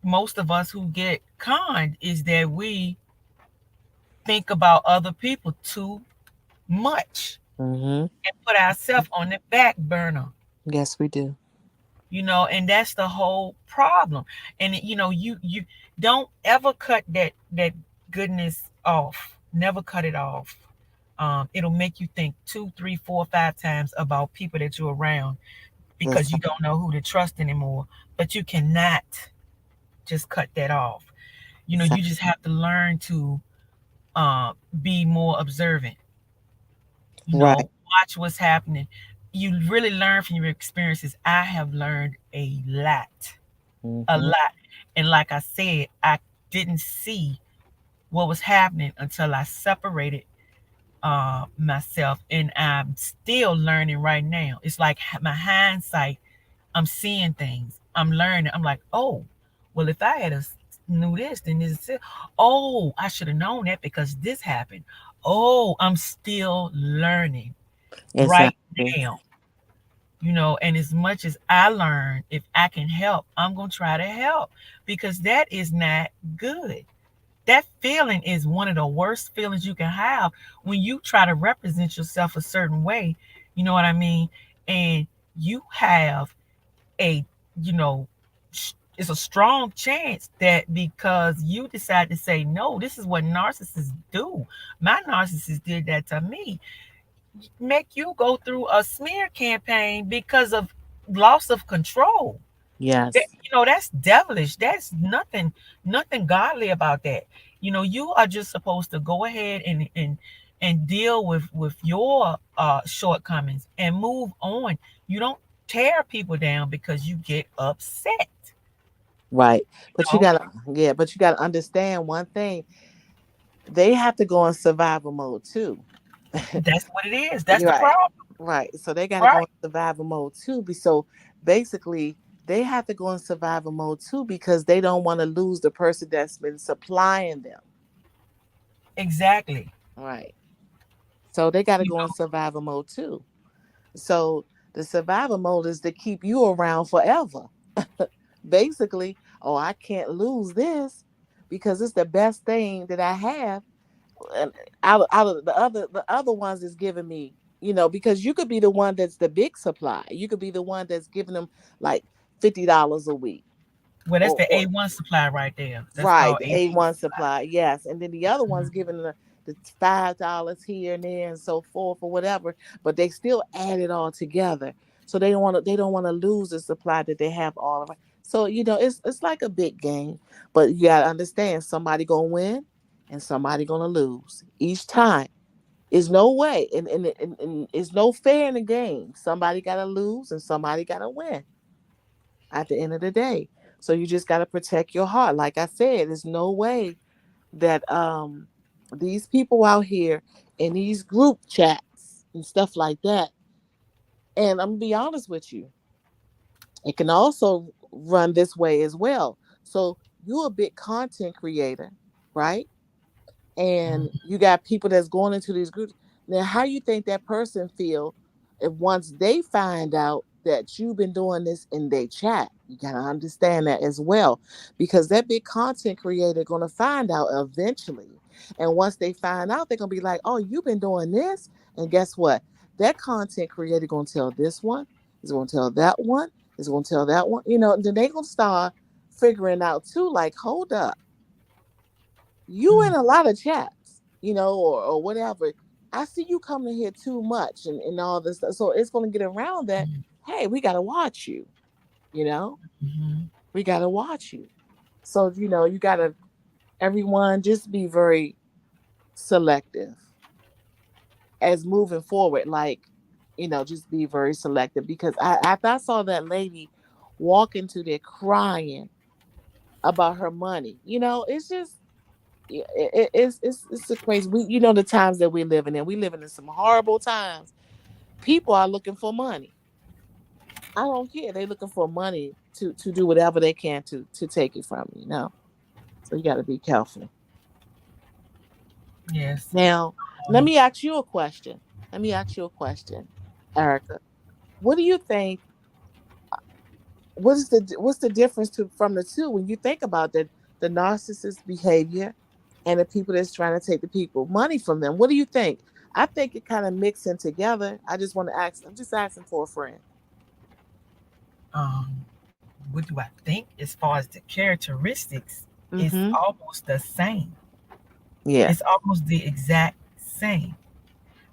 most of us who get conned is that we think about other people too much Mm-hmm. and put ourselves on the back burner. Yes, we do. And that's the whole problem. And you don't ever cut that goodness off. Never cut it off. It'll make you think two, three, four, 5 times about people that you're around, because you Listen. don't know who to trust anymore. But you cannot just cut that off. You just have to learn to uh, be more observant. Right. Watch what's happening. You really learn from your experiences. I have learned a Mm-hmm. lot. And like I said, I didn't see what was happening until I separated myself, and I'm still learning right now. It's like my hindsight. I'm seeing things. I'm learning. I'm like, oh, well, if I had knew this, then this is it. Oh, I should have known that because this happened. Oh, I'm still learning right Exactly. now. And as much as I learn, if I can help, I'm going to try to help, because that is not good. That feeling is one of the worst feelings you can have, when you try to represent yourself a certain way. You know what I mean? And you have a, you know, it's a strong chance that because you decide to say, no, this is what narcissists do. My narcissist did that to me. Make you go through a smear campaign because of loss of control. Yes. That's devilish. That's nothing godly about that. You are just supposed to go ahead and deal with your shortcomings and move on. You don't tear people down because you get upset. Right. But you know gotta, yeah, but you gotta understand one thing. They have to go in survival mode too. that's what it is. That's You're the right. problem. Right. So they gotta go in Right. survival mode too. So basically they have to go in survival mode too because they don't want to lose the person that's been supplying them. Exactly. Right. So they gotta you go in know survival mode too. So the survival mode is to keep you around forever. Basically, oh, I can't lose this because it's the best thing that I have. And out of the other ones is giving me, because you could be the one that's the big supply. You could be the one that's giving them like $50 a week. well, that's Or, the or A1 supply right there. That's right, called the A1 A1 supply. supply, yes. And then the other one's Mhm. giving the $5 here and there and so forth or whatever, but they still add it all together. So they don't want to lose the supply that they have all of it. So it's like a big game, but you gotta understand somebody gonna win and somebody gonna lose each time. Is no way, and it's no fair in the game. Somebody gotta lose and somebody gotta win at the end of the day. So you just gotta protect your heart. Like I said, there's no way that these people out here in these group chats and stuff like that. And I'm gonna be honest with you, it can also run this way as well. So you're a big content creator, right? And Mhm. you got people that's going into these groups. Now, how you think that person feel if once they find out that you've been doing this in their chat? You gotta understand that as well, because that big content creator gonna find out eventually. And once they find out, they're gonna be like, "Oh, you've been doing this," and guess what? That content creator gonna tell this one, is gonna tell that one, is gonna tell that one. Then they gonna start figuring out too. Like, hold up, you in Mhm. a lot of chats, or whatever. I see you coming here too much and all this stuff. So it's going to get around that. Hey, we got to watch you, you know, Mhm. we got to watch you. So, you got to, everyone just be very selective as moving forward. Like, just be very selective because after I saw that lady walk into there crying about her money, it's just, yeah, it's a crazy. The times that we're living in. We living in some horrible times. People are looking for money. I don't care. They looking for money to do whatever they can to take it from you, So you got to be careful. Yes. Now, let Um, me ask you a question. Let me ask you a question, Erica. What do you think? What's the difference from the two when you think about the narcissist behavior and the people that's trying to take the people money from them? What do you think? I think it kind of mixing together. I just want to ask. I'm just asking for a friend. um, what do I think as far as the characteristics? It's Mm-hmm. almost the same. Yeah. It's almost the exact same.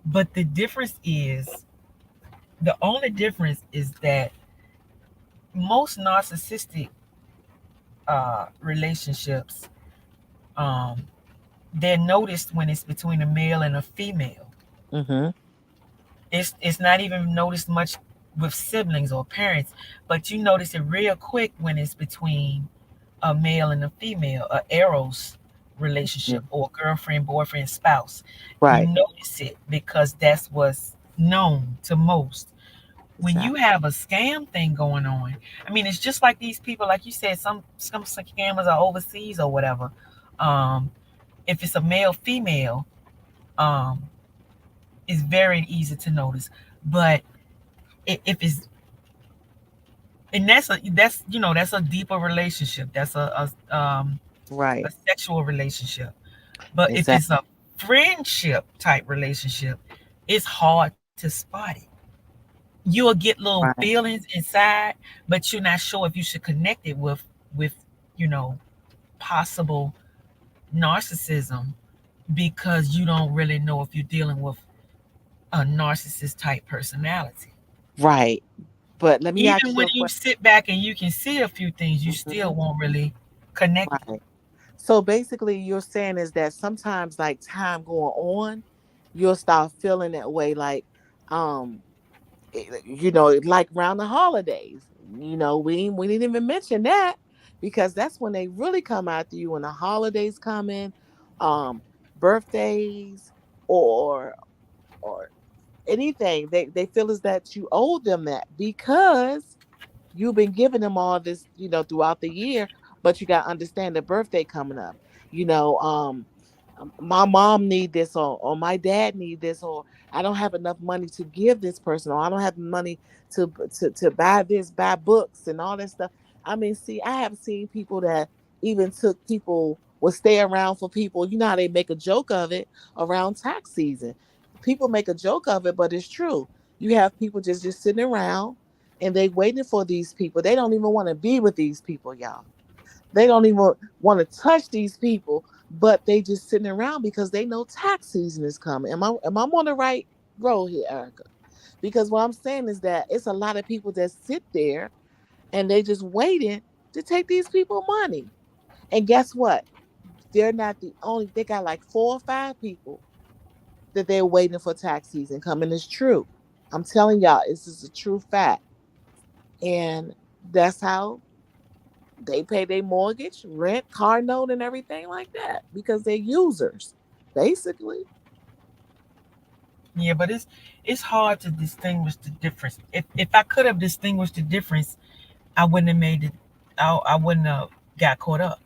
But the difference is the only difference is that most narcissistic relationships, um, they're noticed when it's between a male and a female. Mm-hmm. It's not even noticed much with siblings or parents, but you notice it real quick when it's between a male and a female, a eros relationship or girlfriend, boyfriend, spouse. You Right. notice it because that's what's known to most. When you Exactly. have a scam thing going on, I mean, it's just like these people, like you said, some scammers are overseas or whatever. Um, if it's a male female, um, it's very easy to notice. But if it's and that's that's a deeper relationship. That's a Right. sexual relationship. But if Exactly. it's a friendship type relationship, it's hard to spot it. You'll get little Right. feelings inside, but you're not sure if you should connect it with you know possible narcissism because you don't really know if you're dealing with a narcissist type personality. Right. But let me Even ask you when a you question. sit back and you can see a few things, you Hmm. still won't really connect it. Right. So basically, you're saying is that sometimes, like time going on, you'll start feeling that way, like, um, like around the holidays. We didn't even mention that because that's when they really come after you when the holidays come in, um, birthdays or or anything. They feel as that you owe them that because you've been giving them all this, throughout the year, but you got to understand the birthday coming up. You know, my mom need this, or my dad need this, or I don't have enough money to give this person, or I don't have money to buy this, buy books and all that stuff. I mean, see, I have seen people that even took people will stay around for people. You know how they make a joke of it around tax season. People make a joke of it, but it's true. You have people just sitting around and they waiting for these people. They don't even want to be with these people, y'all. They don't even want to touch these people, but they just sitting around because they know tax season is coming. Am I on the right road here, Erica? Because what I'm saying is that it's a lot of people that sit there and they just waiting to take these people money. And guess what? They're not the only. They got like 4 or 5 people that they're waiting for tax season coming. It's true. I'm telling y'all, this is a true fact. And that's how they pay their mortgage, rent, car note, and everything like that because they're users, basically. Yeah, but it's hard to distinguish the difference. If I could have distinguished the difference, I wouldn't have made it. I wouldn't have got caught up.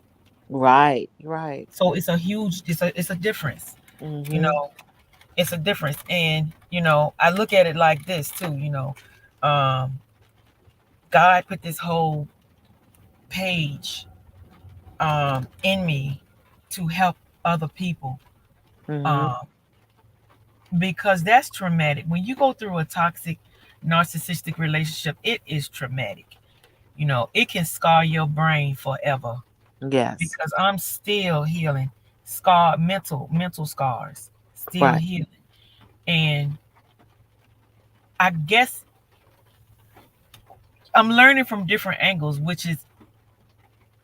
Right, right. So it's a huge. It's a difference. You Mm-hmm. know, it's a difference, and I look at it like this too. Um, God put this whole page in me to help other people Mm-hmm. um, because that's traumatic. When you go through a toxic, narcissistic relationship, it is traumatic. It can scar your brain forever Yes. because I'm still healing scar mental scars, still Right. healing. And I guess I'm learning from different angles, which is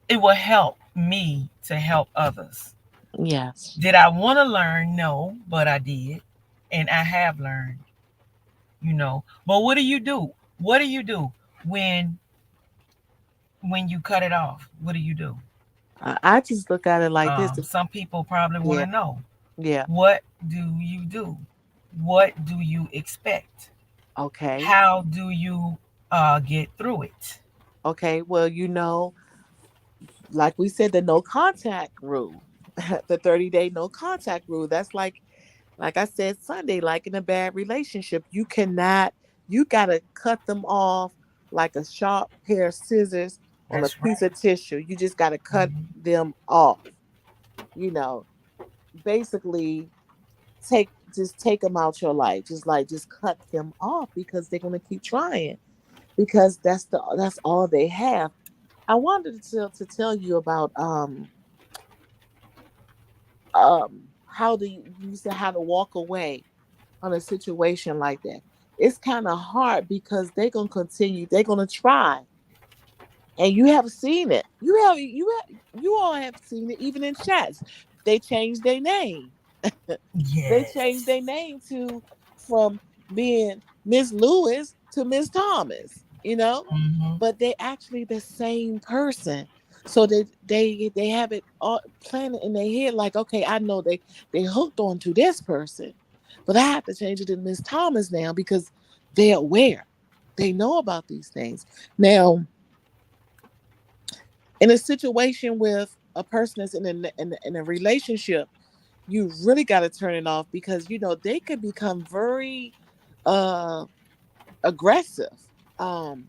it will help me to help others. Yes. Did I want to learn? No, but I did. And I have learned. But what do you do? What do you do when you cut it off? What do you do? I just look at it like this. Some people probably want Yeah. to know. Yeah. What do you do? What do you expect? Okay. How do you? get through it. Okay, well, like we said, the no contact rule, the 30-day no contact rule. That's like I said Sunday, like in a bad relationship, you gotta cut them off like a sharp pair of scissors on a That's piece right. of tissue. You just gotta cut Mhm. them off. You know, basically take them out your life. Just cut them off because they're gonna keep trying because that's all they have. I wanted to tell you about how do you say how to walk away on a situation like that. It's kind of hard because they're gonna continue. They're gonna try, and you have seen it. You all have seen it even in chats. They changed their name. They changed Yes. their name to from being Miss Lewis to Miss Thomas, Hmm. but they actually the same person. So they have it all planted in their head like, okay, I know they hooked on to this person, but I have to change it to Miss Thomas now because they're aware. They know about these things. Now, in a situation with a person that's in a relationship, you really got to turn it off because they could become very uh aggressive. um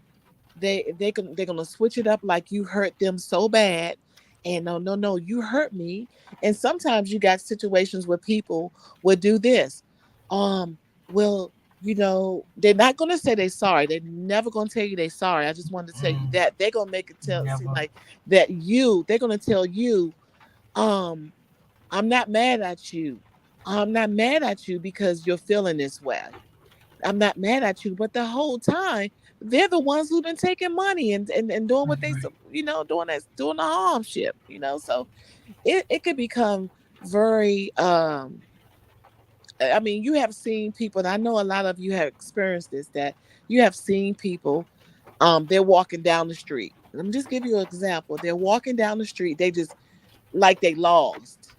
they're gonna switch it up like you hurt them so bad, and no, no, no, you hurt me. And sometimes you got situations where people would do this. um well, they're not gonna say they're sorry. They're never gonna tell you they're sorry. I just wanted to tell you Mm, that they're gonna make it tell seem never. like that they're gonna tell you, um I'm not mad at you. I'm not mad at you because you're feeling this way. I'm not mad at you. But the whole time, they're the ones who've been taking money and doing what That's they, right. doing the harm shit. So it could become very, I mean, you have seen people, and I know a lot of you have experienced this, that you have seen people, they're walking down the street. Let me just give you an example. They're walking down the street. They just like they lost,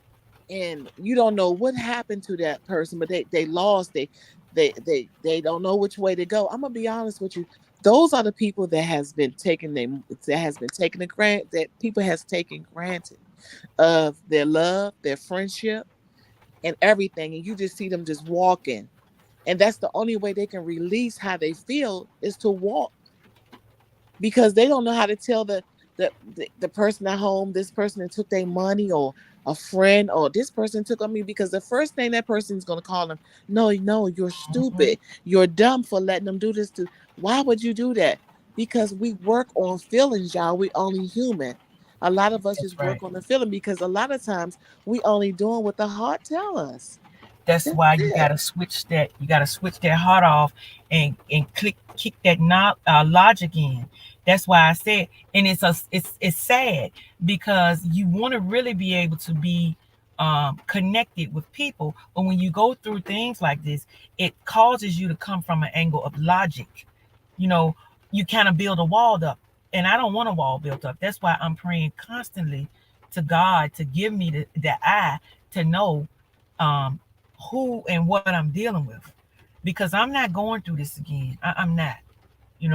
and you don't know what happened to that person, but they lost. They don't know which way to go. I'm gonna be honest with you. Those are the people that has been taken a grant that people has taken granted of their love, their friendship, and everything. And you just see them just walking, and that's the only way they can release how they feel is to walk, because they don't know how to tell the person at home, this person that took their money, or a friend, or this person took on me, because the first thing that person is going to call them, no, no, you're Hmm. stupid, you're dumb for letting them do this to. Why would you do that? Because we work on feelings, y'all. We only human. A lot of us just That's work right. on the feeling because a lot of times we only doing what the heart tell us. That's That's why you it. gotta switch that. You gotta switch that heart off and kick that not logic in. That's why I said, and it's sad because you want to really be able to be connected with people, but when you go through things like this, it causes you to come from an angle of logic. You know, you kind of build a wall up, and I don't want a wall built up. That's why I'm praying constantly to God to give me the eye to know um, who and what I'm dealing with, because I'm not going through this again. I'm not.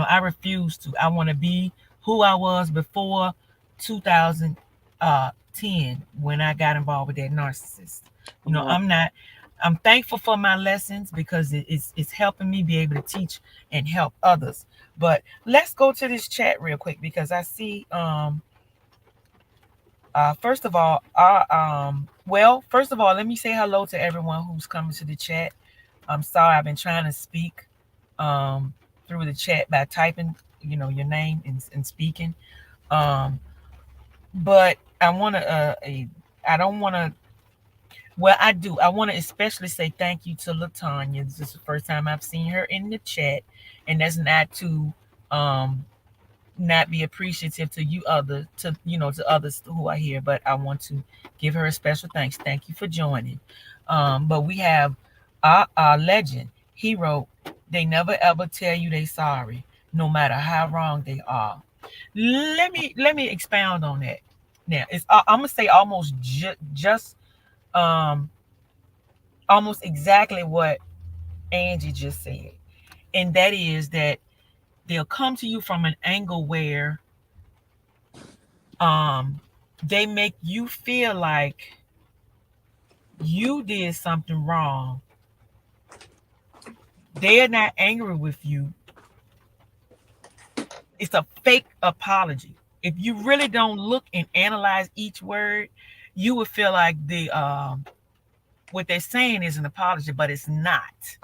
I refuse to. I want to be who I was before 2010 when I got involved with that narcissist. Right. I'm not. I'm thankful for my lessons because it's helping me be able to teach and help others. But let's go to this chat real quick because I see first of all, first of all, let me say hello to everyone who's coming to the chat. I'm sorry, I've been trying to speak um, through the chat by typing, your name and speaking. Um, but I want to, I don't want to. Well, I do. I want to especially say thank you to Latanya. This is the first time I've seen her in the chat, and that's not to um, not be appreciative to you other to to others who are here, but I want to give her a special thanks. Thank you for joining. But we have our legend. He wrote, "They never ever tell you they sorry, no matter how wrong they are." Let me expound on that. Now it's I'm gonna say almost just um almost exactly what Angie just said, and that is that they'll come to you from an angle where um they make you feel like you did something wrong. They're not angry with you. It's a fake apology. If you really don't look and analyze each word, you would feel like the what they're saying is an apology, but it's not.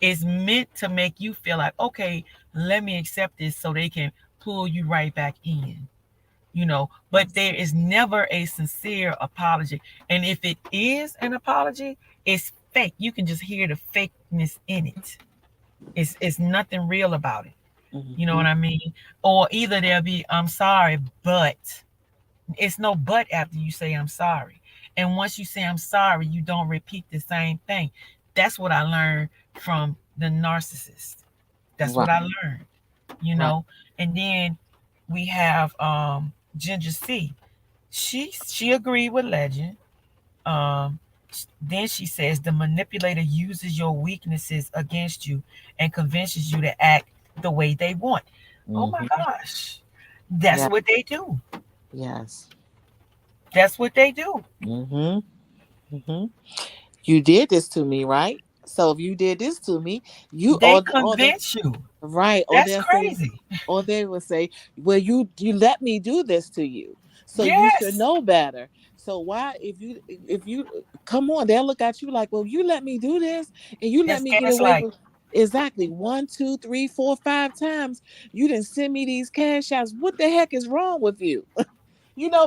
It's meant to make you feel like, okay, let me accept this so they can pull you right back in. But there is never a sincere apology. And if it is an apology, it's fake. You can just hear the fakeness in it. It's nothing real about it. You know Mm-hmm. what I mean? Or either there'll be, I'm sorry, but it's no but after you say I'm sorry. And once you say I'm sorry, you don't repeat the same thing. That's what I learned from the narcissist. That's what Right. I learned, you Right. know. And then we have Ginger C. She agreed with Legend. Um, then she says the manipulator uses your weaknesses against you and convinces you to act the way they want. Oh my Mm-hmm. gosh, that's Yeah. what they do. Yes. That's what they do. Mm-hmm. Mm-hmm. You did this to me, right? So if you did this to me, you They or they convince you. right, or That's they'll say, crazy. or they will say, well, you let me do this to you, so you should Yes, know better. So why, if you come on, they'll look at you like, well, you let me do this, and you let that's me get away gaslight. with exactly 1, 2, 3, 4, 5 times. You didn't send me these cash outs. What the heck is wrong with you?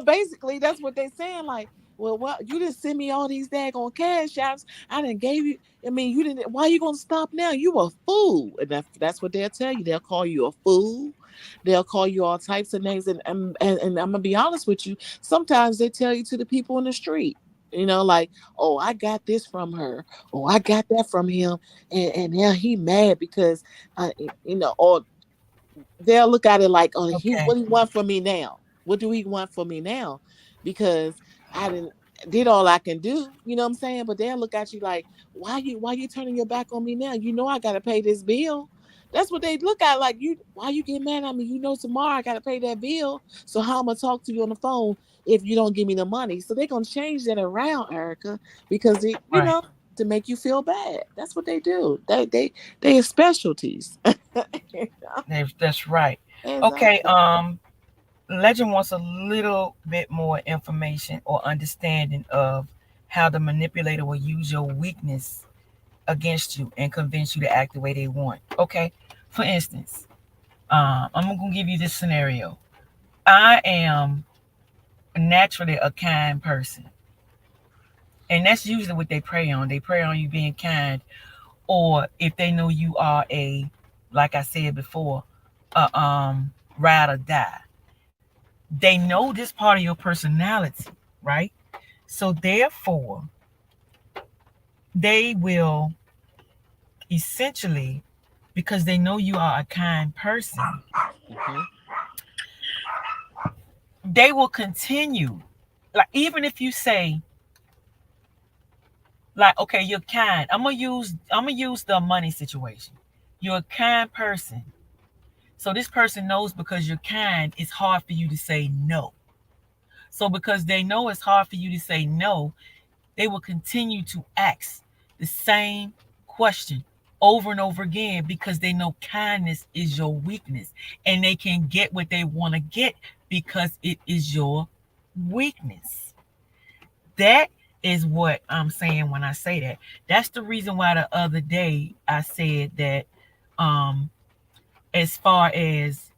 Basically that's what they saying. Like, well, what you didn't send me all these daggone cash apps. I didn't gave you. I mean, you didn't. Why you gonna stop now? You a fool, and that's what they'll tell you. They'll call you a fool. They'll call you all types of names, and I'm gonna be honest with you. Sometimes they tell you to the people in the street. Like, oh, I got this from her, or I got that from him, and now he mad because, or they'll look at it like, oh, Okay, what do he want from me now? What do he want from me now? Because I didn't did all I can do. You know what I'm saying? But they'll look at you like, why you turning your back on me now? You know I gotta pay this bill. That's what they look at like, you why you get mad at me? You know tomorrow I gotta pay that bill. So how am I gonna talk to you on the phone if you don't give me the money? So they're gonna change that around, Erica, because right. to make you feel bad. That's what they do. They have specialties. That's right. Okay, Exactly. Legend wants a little bit more information or understanding of how the manipulator will use your weakness against you and convince you to act the way they want. Okay, for instance, I'm gonna give you this scenario. I am naturally a kind person, and that's usually what they prey on. They prey on you being kind, or if they know you are like I said before, ride or die. They know this part of your personality, right? So therefore, they will essentially, because they know you are a kind person, Hmm. they will continue. Like even if you say, like, okay, you're kind. I'm gonna use the money situation. You're a kind person. So this person knows because you're kind, it's hard for you to say no. So because they know it's hard for you to say no, they will continue to ask the same question over and over again because they know kindness is your weakness and they can get what they want to get because it is your weakness. That is what I'm saying when I say that. That's the reason why the other day I said that um as far as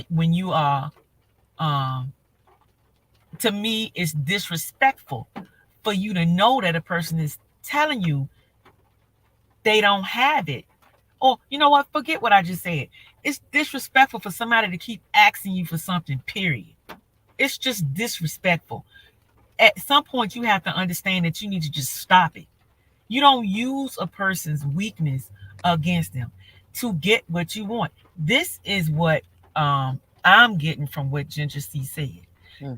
when you are um to me it's disrespectful for you to know that a person is telling you they don't have it. Or you know what? Forget what I just said. It's disrespectful for somebody to keep asking you for something, period. It's just disrespectful. At some point, you have to understand that you need to just stop it. You don't use a person's weakness against them to get what you want. This is what I'm getting from what Ginger C said.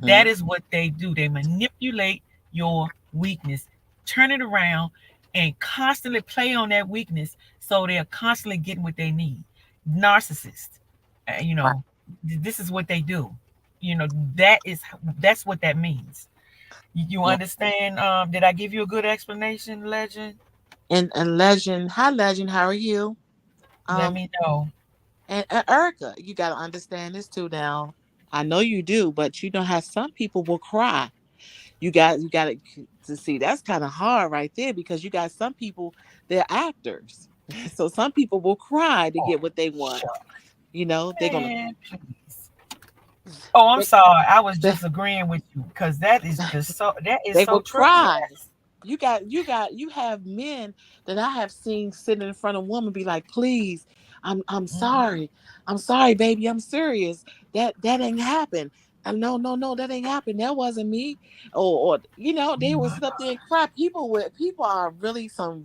That Hmm. is what they do. They manipulate your weakness, turn it around, and constantly play on that weakness so they're constantly getting what they need. narcissists. You Right. know, this is what they do. You know, that is that's what that means. You Yeah. understand? Did I give you a good explanation, Legend? And Legend, hi Legend, how are you? Let Um, me know. and Erica, you got to understand this too now. I know you do, but you know how some people will cry. You got to see that's kind of hard right there because you got some people, they're actors. So some people will cry to Oh, get what they want. sure. They're gonna Man, please. Oh, I'm they, sorry. I was they, just agreeing with you because that is they so will true. cry. Yes. You have men that I have seen sitting in front of a woman be like, please, I'm Mhm. sorry. I'm sorry, baby, I'm serious. That ain't happened. No, that ain't happened. That wasn't me. Or they will sit up there and cry. People are really some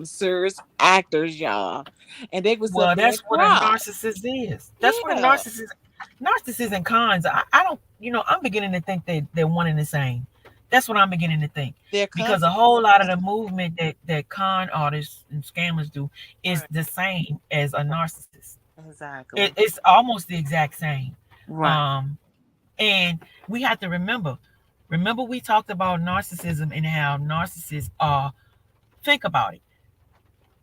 serious actors, y'all. And they will sit up Well, there and that's what a cry. narcissist is. That's what a Yeah. narcissist and cons. I don't, I'm beginning to think they're one and the same. That's what I'm beginning to think They're because a cousins. whole lot of the movement that con artists and scammers do is Right. the same as a narcissist. Exactly. It's almost the exact same. Right. Um, and we have to remember we talked about narcissism and how narcissists are. Think about it.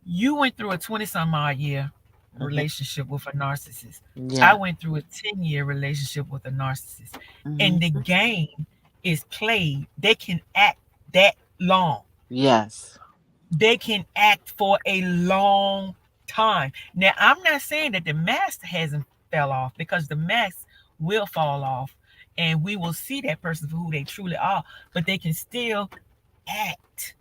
You went through a 20 some odd year Hmm. relationship with a narcissist. I Yeah. went through a 10-year relationship with a narcissist. And the Hmm. game is played. They can act that long. Yes. They can act for a long time. Now, I'm not saying that the mask hasn't fell off because the mask will fall off and we will see that person for who they truly are, but they can still act.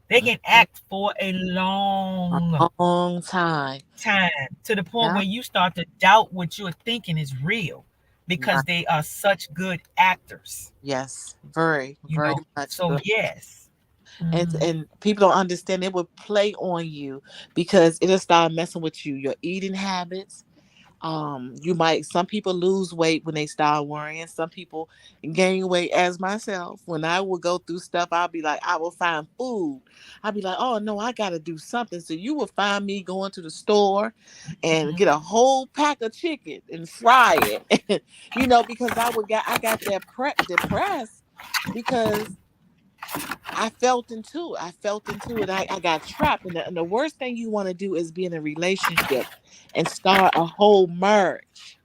They can Mhm. act for a long A long time. time to the point Yeah. where you start to doubt what you're thinking is real Right. because they are such good actors, Yes. Very, you very know. much So good. yes. And Hmm. and people don't understand it would play on you because it'll start messing with your eating habits. You might some people lose weight when they start worrying. Some people gain weight as myself. When I will go through stuff, I'll be like, I will find food. I'll be like, oh no, I gotta do something. So you will find me going to the store and get a whole pack of chicken and fry it. Because I got that depressed because I felt into it. I got trapped. And the worst thing you want to do is be in a relationship and start a whole marriage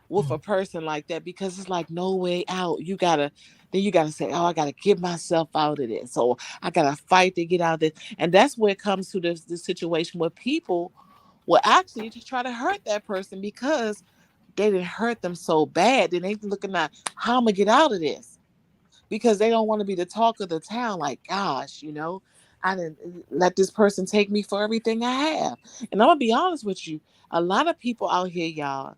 with a person like that because it's like no way out. Then you gotta say, oh, I gotta get myself out of this. So I gotta fight to get out of this. And that's where it comes to this situation where people will actually just try to hurt that person because they didn't hurt them so bad. Then they looking at how I'm gonna get out of this because they don't want to be the talk of the town. Like, gosh, I didn't let this person take me for everything I have. And I'm gonna be honest with you, a lot of people out here, y'all,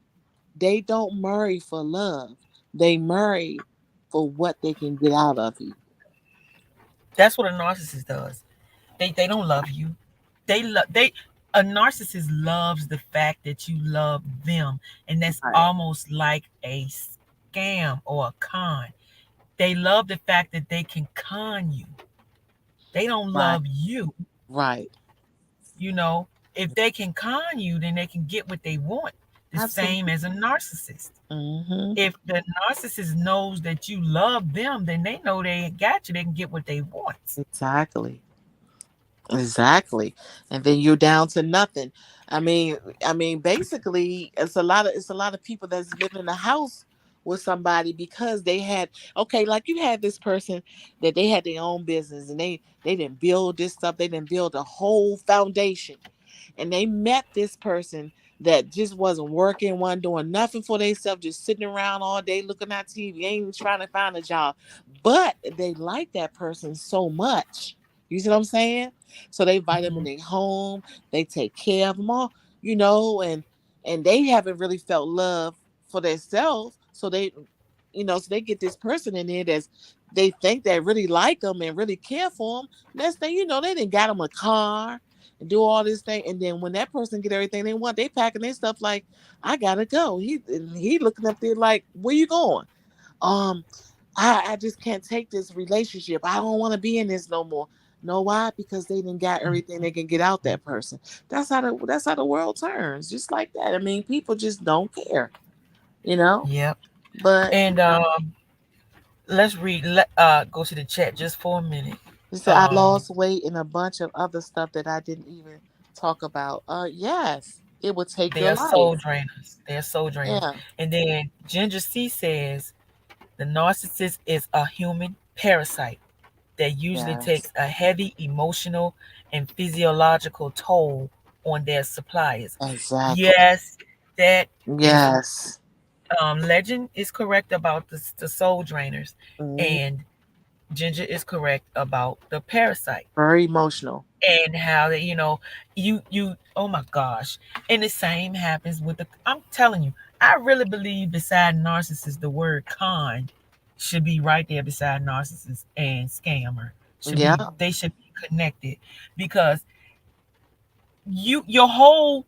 they don't marry for love. They marry for what they can get out of you. That's what a narcissist does. They don't love you. They A narcissist loves the fact that you love them, and that's Right. almost like a scam or a con. They love the fact that they can con you. They don't Right. love you. Right. You know, if they can con you, then they can get what they want. The same Absolutely. as a narcissist. Hmm. If the narcissist knows that you love them, then they know they got you. They can get what they want. Exactly. Exactly. And then you're down to nothing. Basically, it's a lot of people that's living in a house with somebody because they had okay, like you had this person that they had their own business and they didn't build this stuff, they didn't build a whole foundation. And they met this person that just wasn't working, wasn't doing nothing for themselves, just sitting around all day looking at TV, ain't even trying to find a job. But they like that person so much. You see what I'm saying? So they invite them in Mhm. their home, they take care of them all, and they haven't really felt love for themselves. So they get this person in there that's they think they really like them and really care for them. Next thing you know, they didn't got them a car and do all this thing. And then when that person get everything they want, they packing their stuff like, I gotta go. He looking up there like, where you going? Um, I just can't take this relationship. I don't want to be in this no more. Know why? Because they didn't got everything they can get out that person. That's how the world turns. Just like that. I mean, people just don't care, you know? Yep. But And let's read. Go to the chat just for a minute. he said I Um, lost weight and a bunch of other stuff that I didn't even talk about. Yes, it would take they your are soul life. drainers. They are soul drainers. Yeah. And then Ginger C says the narcissist is a human parasite that usually takes Yes. a heavy emotional and physiological toll on their suppliers. Exactly. Yes, that is Yes. Legend is correct about the soul drainers, Hmm. and Ginger is correct about the parasite Very emotional. and how that you oh my gosh. And the same happens with the I'm telling you, I really believe beside narcissist the word con should be right there beside narcissist and scammer. Should be Yeah. they should be connected because your whole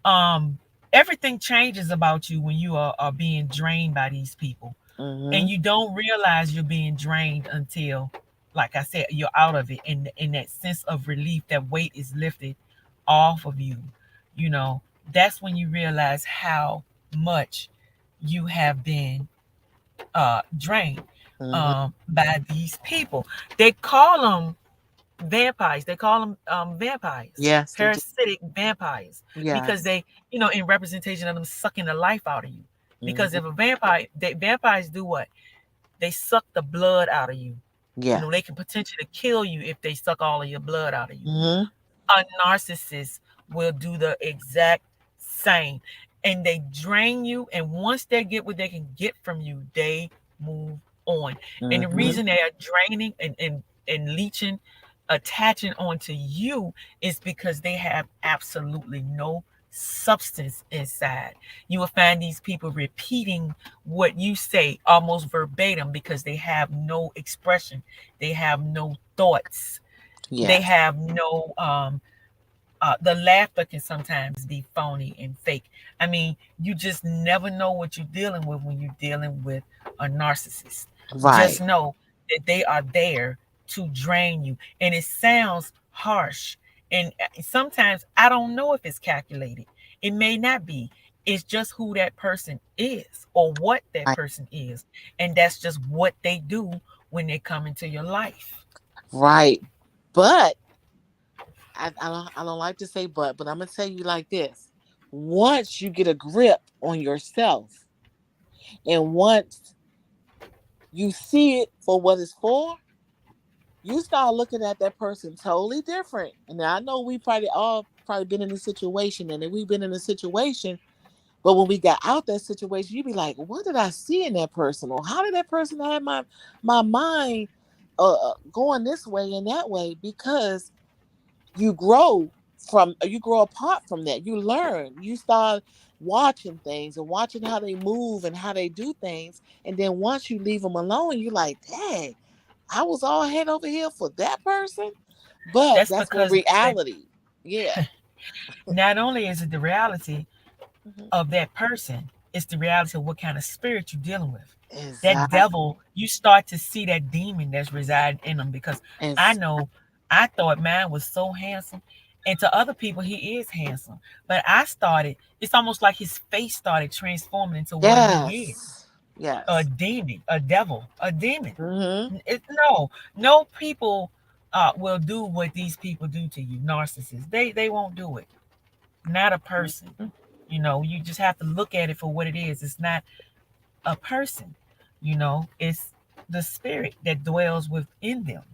um everything changes about you when you are being drained by these people, Hmm. and you don't realize you're being drained until, like I said, you're out of it, and in that sense of relief, that weight is lifted off of you. you know that's when you realize how much you have been drained Hmm. by these people. They call them vampires. They call them vampires, Yes, they do. parasitic vampires, because Yes. they, in representation of them sucking the life out of you. Because Hmm. if a vampire, vampires do what? They suck the blood out of you. They Yes. can potentially kill you if they suck all of your blood out of you. Hmm. A narcissist will do the exact same, and they drain you, and once they get what they can get from you, they move on. And the Hmm. reason they are draining and leeching, attaching onto you, is because they have absolutely no substance inside. You will find these people repeating what you say almost verbatim because they have no expression, they have no thoughts, they Yes. have no the laughter can sometimes be phony and fake. I mean, you just never know what you're dealing with when you're dealing with a narcissist. Just Right. know that they are there to drain you. And it sounds harsh. And sometimes I don't know if it's calculated. It may not be. It's just who that person is or what that Right. person is. And that's just what they do when they come into your life. Right. But I don't like to say but I'm gonna tell you like this. Once you get a grip on yourself and once you see it for what it's for, you start looking at that person totally different. And I know we probably all probably been in a situation, and if we've been in a situation, but when we got out that situation, you be like, what did I see in that person? Or how did that person have my mind going this way and that way? Because you grow apart from that. You learn. You start watching things and watching how they move and how they do things. And then once you leave them alone, you're like, dang, I was all head over here for that person. But That's that's when because reality. Yeah. not only is it the reality Mhm. of that person, it's the reality of what kind of spirit you're dealing with. That Exactly. devil, you start to see that demon that's residing in them, because I It's know I thought mine was so handsome. And to other people, he is handsome. But it's almost like his face started transforming into what he is, yes. a Yes. demon, a devil, a demon. Hmm. No people will do what these people do to you, narcissists. They won't do it. Not a person. You just have to look at it for what it is. It's not a person. It's the spirit that dwells within them.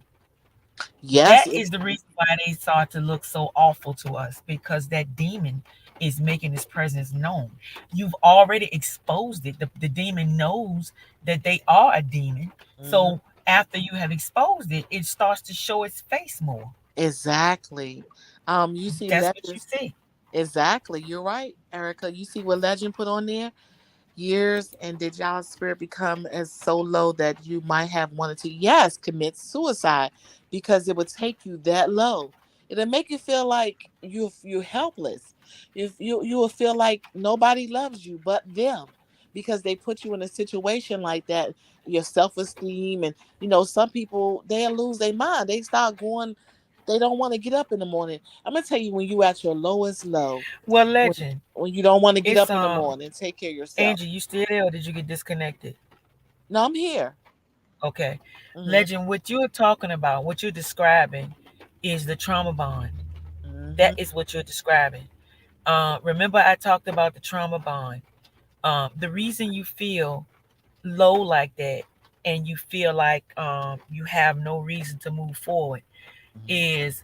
Yes. That is the reason why they start to look so awful to us, because that demon is making his presence known. You've already exposed it. The demon knows that they are a demon. Mhm. So after you have exposed it, it starts to show its face more. Exactly. You see That's what you legends. see. Exactly. You're right, Erica. You see what legend put on there? Years, and did y'all's spirit become as so low that you might have wanted to, yes, commit suicide because it would take you that low. It'll make you feel like you're helpless. If you will feel like nobody loves you but them, because they put you in a situation like that, your self-esteem. And some people, they'll lose their mind. They start going, they don't want to get up in the morning. I'm gonna tell you, when you at your lowest low, Well, when legend, you don't want to get it's up in the morning, take care of yourself. Angie, you still there or did you get disconnected? No, I'm here. Okay. Hmm. Legend, what you're talking about, what you're describing is the trauma bond. Hmm. That is what you're describing. Remember, I talked about the trauma bond. The reason you feel low like that and you feel like you have no reason to move forward is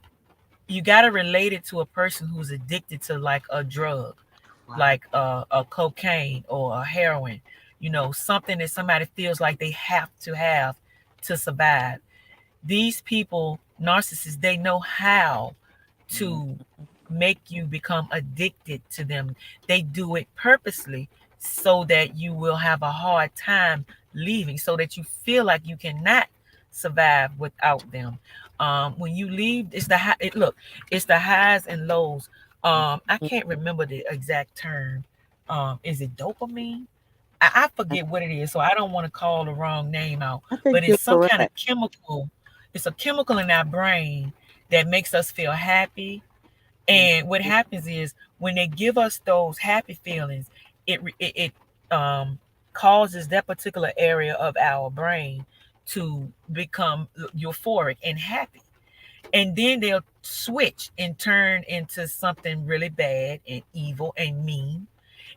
you got to relate it to a person who's addicted to like a drug, Right. like a cocaine or a heroin, something that somebody feels like they have to survive. These people, narcissists, they know how Mhm. to make you become addicted to them. They do it purposely so that you will have a hard time leaving, so that you feel like you cannot survive without them. When you leave, it's the look, it's the highs and lows. I can't remember the exact term. Is it dopamine? I I forget what it is, so I don't want to call the wrong name out. I think But you're it's some kind of correct. chemical. It's a chemical in our brain that makes us feel happy. And what happens is when they give us those happy feelings, it causes that particular area of our brain to become euphoric and happy. And then they'll switch and turn into something really bad and evil and mean,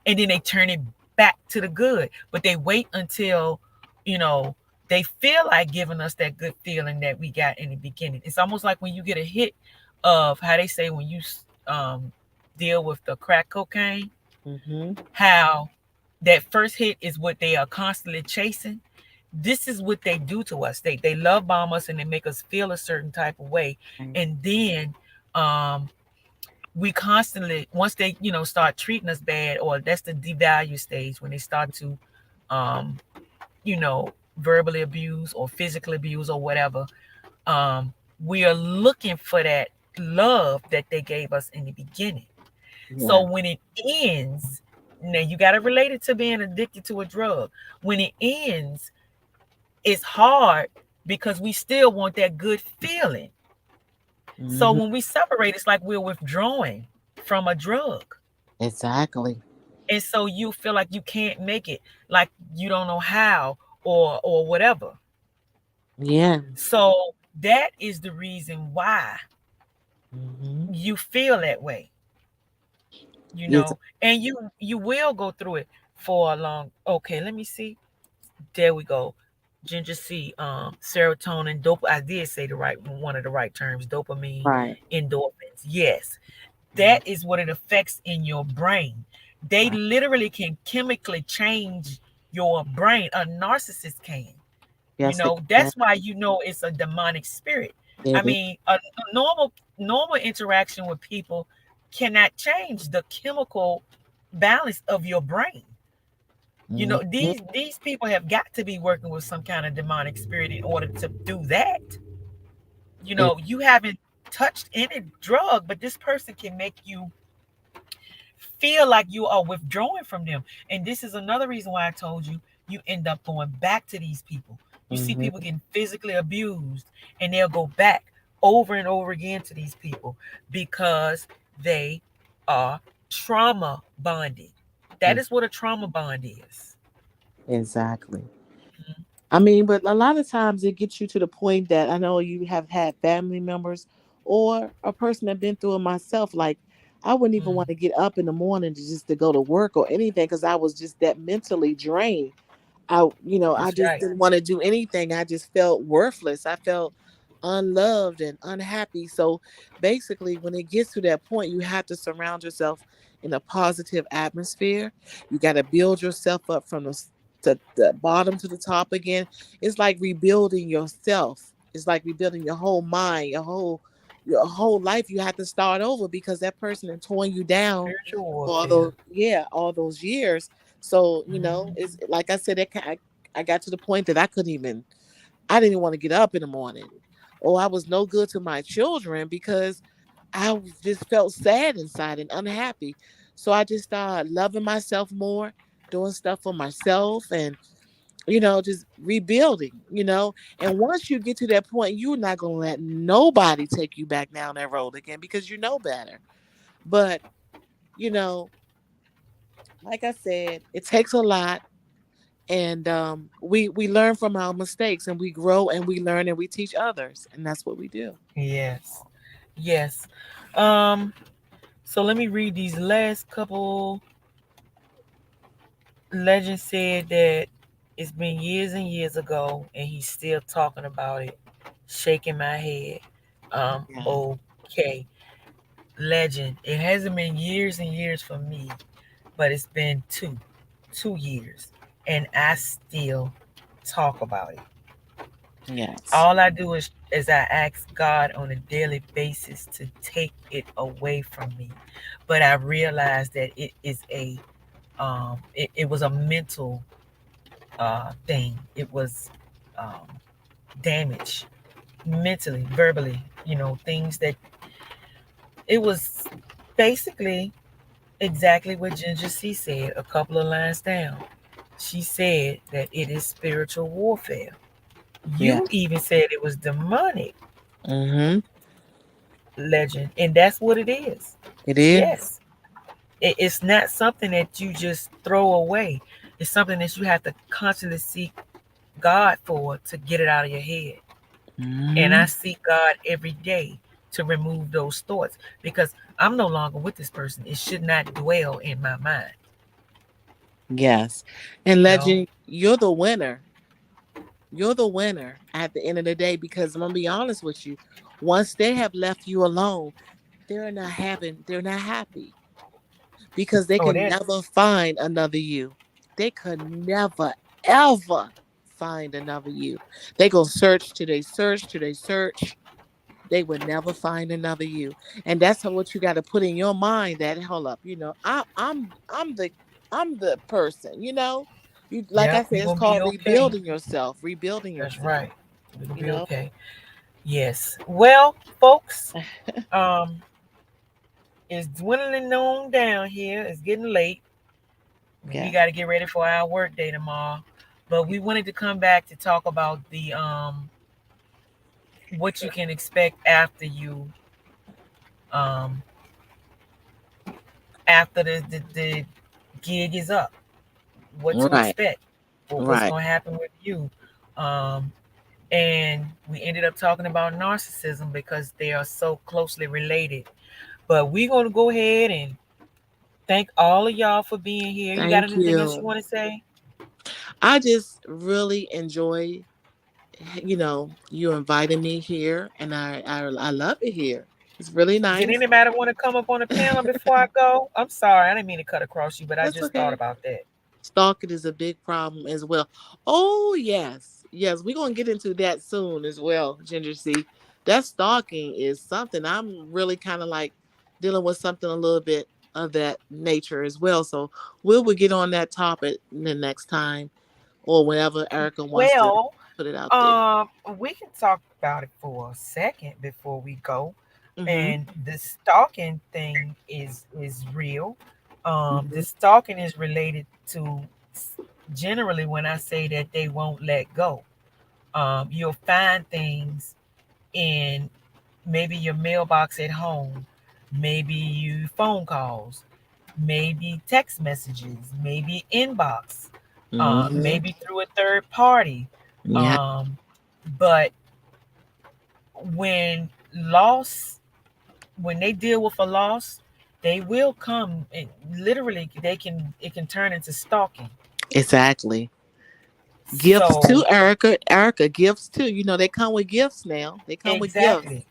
and then they turn it back to the good. But they wait until, you know, they feel like giving us that good feeling that we got in the beginning. It's almost like when you get a hit of how they say when you um, deal with the crack cocaine, Mm-hmm. how that first hit is what they are constantly chasing. This is what they do to us. They love bomb us and they make us feel a certain type of way, Right. and then um, we constantly, once they start treating us bad, or that's the devalue stage when they start to um you know verbally abuse or physically abuse or whatever. um we are looking for that love that they gave us in the beginning. So Yeah. when it ends, now you got to relate it to being addicted to a drug. When it ends, it's hard because we still want that good feeling. So Hmm. when we separate, it's like we're withdrawing from a drug. Exactly. And so you feel like you can't make it, like you don't know how, or whatever. Yeah. So that is the reason why Hmm. you feel that way, Yes. and you will go through it for a long. Okay, let me see. There we go. Ginger C, serotonin, dope. I did say the right one of the right terms, dopamine, Right. endorphins. Yes, Mhm. that is what it affects in your brain. They Right. literally can chemically change your brain. A narcissist can. Yes, it can. That's why it's a demonic spirit. I It is. mean, a normal interaction with people cannot change the chemical balance of your brain. Hmm. These people have got to be working with some kind of demonic spirit in order to do that. It. You haven't touched any drug, but this person can make you feel like you are withdrawing from them. And this is another reason why I told you end up going back to these people. You see Hmm. people getting physically abused and they'll go back over and over again to these people because they are trauma bonded. That is what a trauma bond is. Exactly. I mean, but a lot of times it gets you to the point that I know you have had family members or a person that been through it myself. Like, I wouldn't even Mm, want to get up in the morning to go to work or anything because I was just that mentally drained. I that's just right. didn't want to do anything. I just felt worthless. I felt unloved and unhappy. So basically, when it gets to that point, you have to surround yourself in a positive atmosphere. You got to build yourself up from the bottom to the top again. It's like rebuilding yourself. It's like rebuilding your whole mind, your whole life. You have to start over because that person had torn you down Spiritual for warfare. all those years. So, Mhm. it's like I said, I got to the point that I didn't want to get up in the morning. Or I was no good to my children because just felt sad inside and unhappy. So I just started loving myself more. doing stuff for myself, and just rebuilding, and once you get to that point, you're not going to let nobody take you back down that road again because you know better. But you know like I said, it takes a lot, and we learn from our mistakes, and we grow and we learn and we teach others, and that's what we do. Yes. Yes. Um, so let me read these last couple. Legend said that it's been years and years ago and he's still talking about it, shaking my head. Yeah. Okay. Legend. It hasn't been years and years for me, but it's been 2 years. And I still talk about it. Yes. All I do is I ask God on a daily basis to take it away from me. But I realized that it was a mental thing. It was um, damage mentally, verbally, things that it was basically exactly what Ginger C said a couple of lines down. She said that it is spiritual warfare. Yeah. You even said it was demonic, Mm-hmm. Legend, and that's what it is. It is. Yes, it's not something that you just throw away. It's something that you have to constantly seek God for to get it out of your head. And I Mm-hmm. seek God every day to remove those thoughts because I'm no longer with this person. It should not dwell in my mind. Yes. And You know, Legend, you're the winner at the end of the day, because I'm gonna be honest with you. Once they have left you alone, they're not happy, because they oh, can that never find another you. They could never ever find another you. They go search till they search till they search. They would never find another you. And that's what you got to put in your mind, that hold up, I'm the person, You, like yeah, I said, we're it's gonna be called okay. rebuilding yourself, rebuilding That's yourself, right. We're gonna you be know. okay. Yes. Well, folks, um, it's dwindling on down here. It's getting late. We Yeah. got to get ready for our work day tomorrow. But we wanted to come back to talk about the what you can expect um after the gig is up, what to Right. expect, what's Right. going to happen with you. Um, and we ended up talking about narcissism because they are so closely related. But we're going to go ahead and thank all of y'all for being here. You got Thank anything else you you. want to say? I just really enjoy, you inviting me here, and I love it here. It's really Did nice. anybody want to come up on the panel before I go? I'm sorry, I didn't mean to cut across you, but I That's just thought okay. about that. Stalking is a big problem as well. Oh yes, yes, we're gonna get into that soon as well, Ginger. See, that stalking is something I'm really kind of like dealing with, something a little bit of that nature as well. So we'll get on that topic the next time, or whenever Erica wants to Well, put it out there. um, we can talk about it for a second before we go. Mm-hmm. And the stalking thing is real. Mm-hmm. The stalking is related to generally when I say that they won't let go. You'll find things in maybe your mailbox at home, maybe you phone calls, maybe text messages, maybe inbox, Mm-hmm. maybe through a third party. Yeah, Um, but when loss, when they deal with a loss, they will come and literally it can turn into stalking. exactly. Gifts So too, Erica. Erica, gifts too. They come with gifts now. They come with gifts exactly.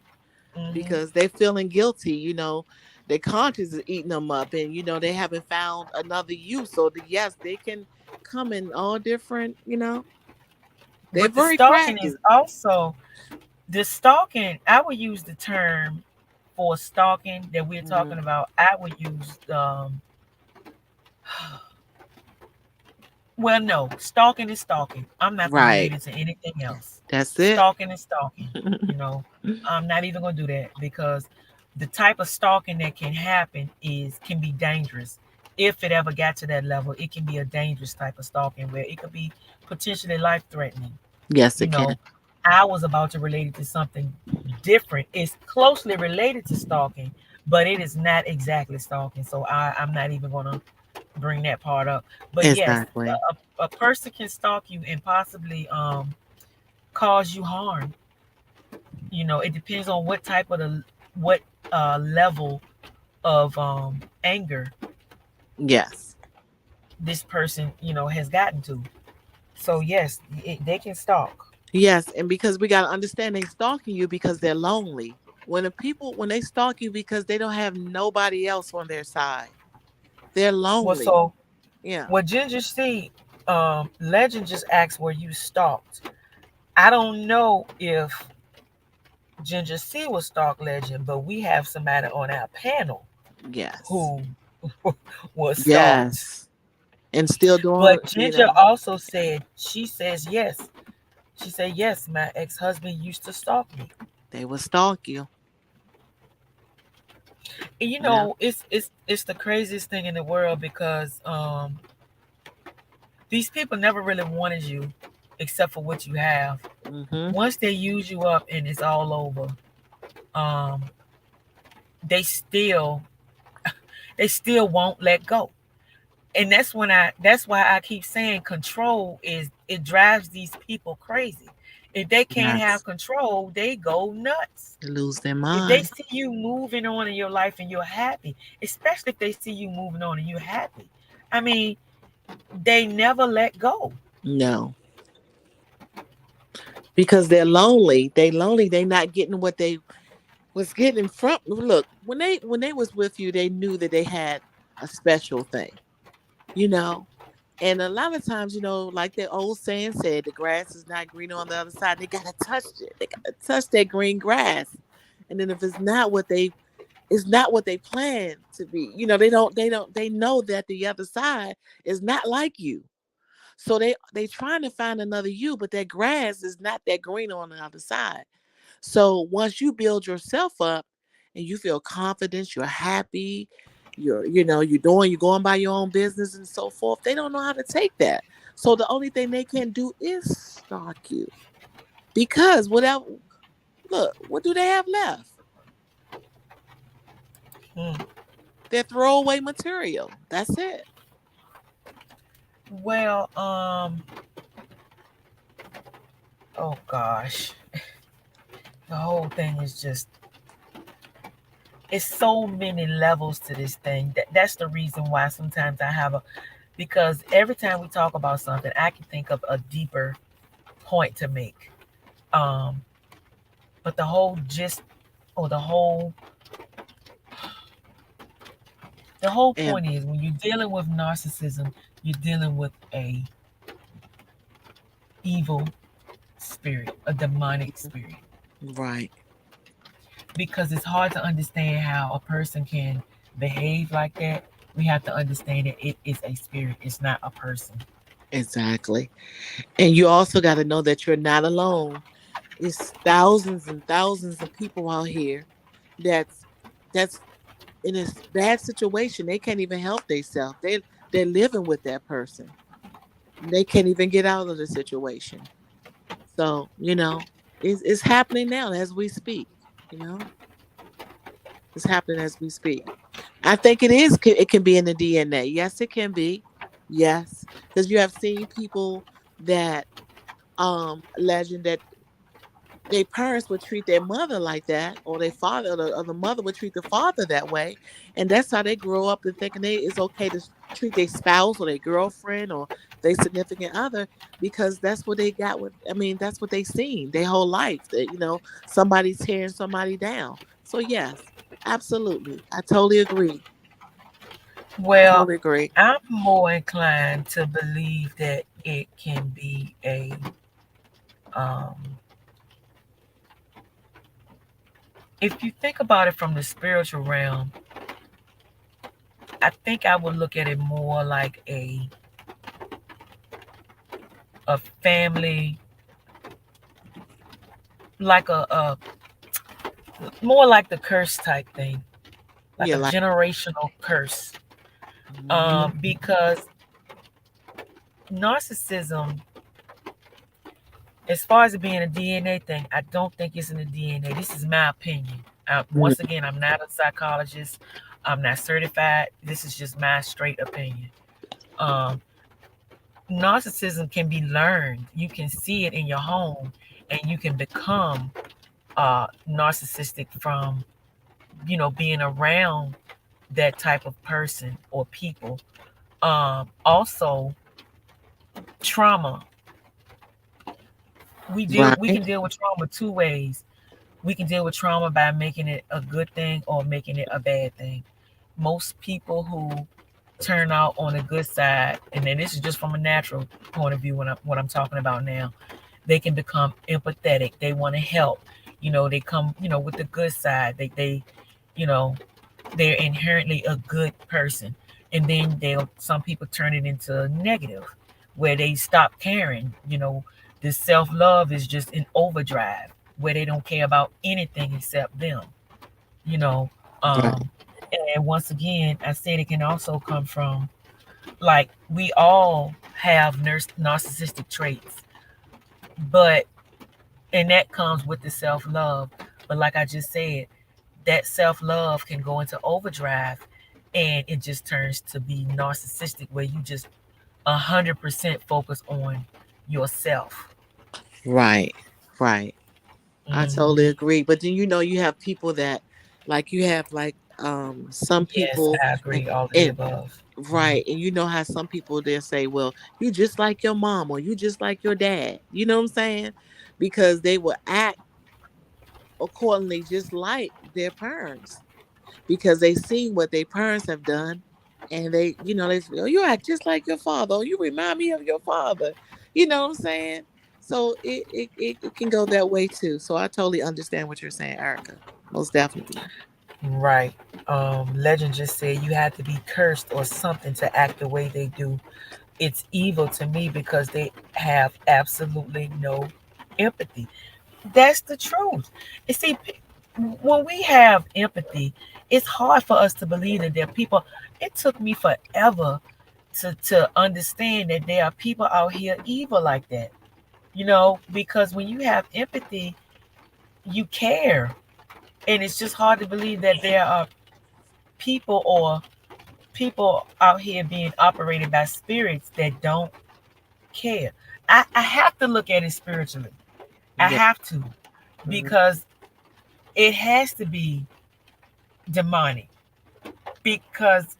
Hmm. because they feeling guilty. Their conscience is eating them up, and they haven't found another use. So yes, they can come in all different. They're But the very stalking is crafty. also the stalking. I would use the term for stalking that we're Hmm. talking about. I would use well, no, stalking is stalking. I'm not gonna relate Right. it to anything else. That's it. Stalking is stalking. You know, I'm not even gonna do that because the type of stalking that can happen is can be dangerous. if it ever got to that level, it can be a dangerous type of stalking where it could be potentially life threatening. Yes, You it can. know, I was about to relate it to something different. It's closely related to stalking, but it is not exactly stalking. So I'm not even going to bring that part up. But yes, Exactly. a person can stalk you and possibly cause you harm. It depends on what type of what level of anger Yes. this person has gotten to. So yes, they can stalk. Yes, and because we got to understand they stalking you because they're lonely. When they stalk you because they don't have nobody else on their side. They're Well, lonely. so Yeah. what Ginger C, Legend just asked were you stalked. I don't know if Ginger C was stalk Legend, but we have somebody on our panel Yes. who was stalked. Yes. And still doing, But Ginger also said she says yes. She said yes. My ex-husband used to stalk me. they will stalk you. And Yeah. it's the craziest thing in the world because these people never really wanted you except for what you have. Mhm. Once they use you up and it's all over, um, they still they still won't let go. And that's why I keep saying control is it drives these people crazy. If they can't have Yes. control, they go nuts. They lose their If they mind. see you moving on in your life and you're happy, especially if they see you moving on and you're happy, I mean, they never let go. No. Because they're lonely. They lonely. They not getting what they was getting from. Look, when they was with you, they knew that they had a special thing. You know, and a lot of times, like the old saying said, the grass is not greener on the other side. They gotta touch it. They gotta touch that green grass. And then if it's not what they plan to be. They know that the other side is not like you. So they trying to find another you, but that grass is not that green on the other side. So once you build yourself up and you feel confident, you're happy, you're going by your own business and so forth, they don't know how to take that. So the only thing they can do is stalk you. Because whatever look, what do they have left? Hmm. They're throwaway material. That's it. Well, oh gosh, the whole thing is just it's so many levels to this thing. That's the reason why sometimes I have a because every time we talk about something, I can think of a deeper point to make. Um, but the whole gist or the whole And point is when you're dealing with narcissism, you're dealing with a evil spirit, a demonic spirit. right, Because it's hard to understand how a person can behave like that. We have to understand that it is a spirit, it's not a person. exactly. And you also got to know that you're not alone. It's thousands and thousands of people out here that's that's in a bad situation. They can't even help themselves. They're living with that person. They can't even get out of the situation. So it's happening now as we speak. You know, it's happening as we speak. I think it is. It can be in the DNA. Yes, it can be. Yes, because you have seen people that legend that their parents would treat their mother like that, or their father, or the mother would treat the father that way, and that's how they grow up and thinking it's okay to treat their spouse or their girlfriend or their significant other because that's what they got. That's what they seen their whole life. That somebody tearing somebody down. So yes, absolutely, I totally agree. Well, Totally agree. I'm more inclined to believe that it can be a um if you think about it from the spiritual realm, I think I would look at it more like a family, like a more like the curse type thing, like Yeah, a like generational curse. Mhm. Because narcissism, as far as it being a DNA thing, I don't think it's in the DNA. This is my opinion. Once Mhm. again, I'm not a psychologist. I'm not certified. This is just my straight opinion. Um, Narcissism can be learned. You can see it in your home, and you can become narcissistic from being around that type of person or people. Also, trauma. We Right. can deal with trauma two ways. We can deal with trauma by making it a good thing or making it a bad thing. Most people who turn out on the good side, and then this is just from a natural point of view when what I'm talking about now, they can become empathetic. They want to help. They come, with the good side. You know, they're inherently a good person. And then some people turn it into negative, where they stop caring. This self love is just in overdrive, where they don't care about anything except them. You know, Right. um, and once again, I said it can also come from, like, we all have narcissistic traits, but and that comes with the self love. But like I just said, that self love can go into overdrive, and it just turns to be narcissistic, where you just 100% focus on yourself. Right. Right. I totally Hmm. agree. But then you have people that like you have like some Yes, people I and, agree. All of the and above. right, and you know how some people they'll say, well, you just like your mom or you just like your dad. You know what I'm saying? Because they will act accordingly just like their parents because they seen what their parents have done and they say, oh, you act just like your father. Oh, you remind me of your father. You know what I'm saying? So it can go that way too. So I totally understand what you're saying, Erica. Most definitely. Right. Legend just said you had to be cursed or something to act the way they do. It's evil to me because they have absolutely no empathy. That's the truth. You see, when we have empathy, it's hard for us to believe that there are people. It took me forever to understand that there are people out here evil like that. Because when you have empathy, you care. And it's just hard to believe that there are people out here being operated by spirits that don't care. I have to look at it spiritually. I Yeah. have to, Mhm. because it has to be demonic, because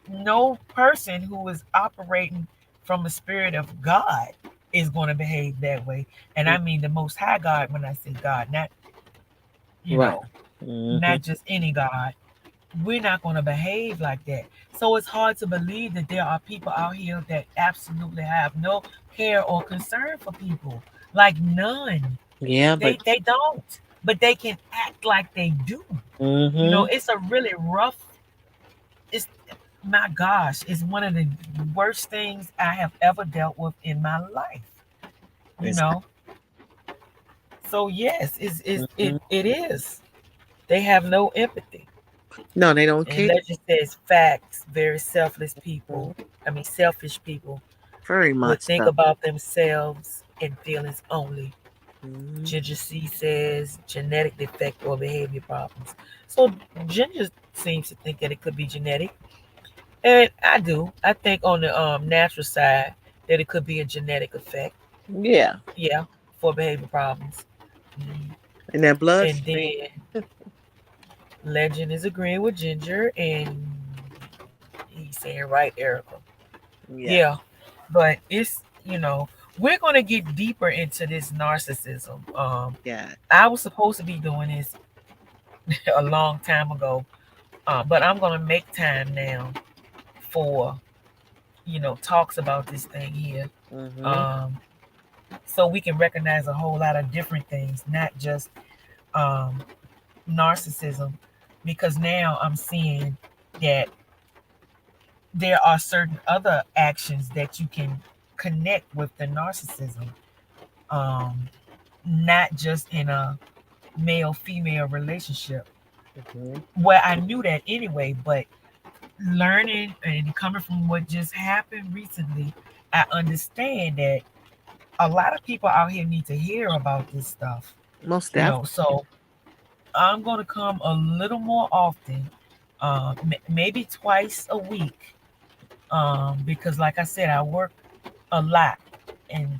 no person who is operating from a spirit of God is going to behave that way. And I mean the most high God. When I say God, not you Right. know Hmm. not just any God. We're not going to behave like that. So it's hard to believe that there are people out here that absolutely have no care or concern for people, like none. Yeah, they but they don't, but they can act like they do. hmm It's a really rough. It's My gosh, it's one of the worst things I have ever dealt with in my life. you it's know so yes, mhm. it is. They have no empathy. No, they don't And care. legend says facts. Very selfless Mhm. people, I mean selfish people, Very would much think so. about themselves and feelings only. Hmm. Ginger C says genetic defect or behavior problems. So Ginger seems to think that it could be genetic. And I do. I think on the natural side that it could be a genetic effect. Yeah, Yeah, for behavior problems. Mhm. and that And bloodstream. then Legend is agreeing with Ginger, and he's saying right, Erica. Yeah, Yeah, but we're gonna get deeper into this narcissism. yeah. I was supposed to be doing this a long time ago, but I'm gonna make time now for talks about this thing here, Hmm. um, so we can recognize a whole lot of different things, not just um, narcissism, because now I'm seeing that there are certain other actions that you can connect with the narcissism, um, not just in a male female relationship, Hmm. where I knew that anyway, but learning and coming from what just happened recently, I understand that a lot of people out here need to hear about this stuff. Most You know, definitely. so I'm gonna come a little more often, maybe twice a week, because like I said, I work a lot, and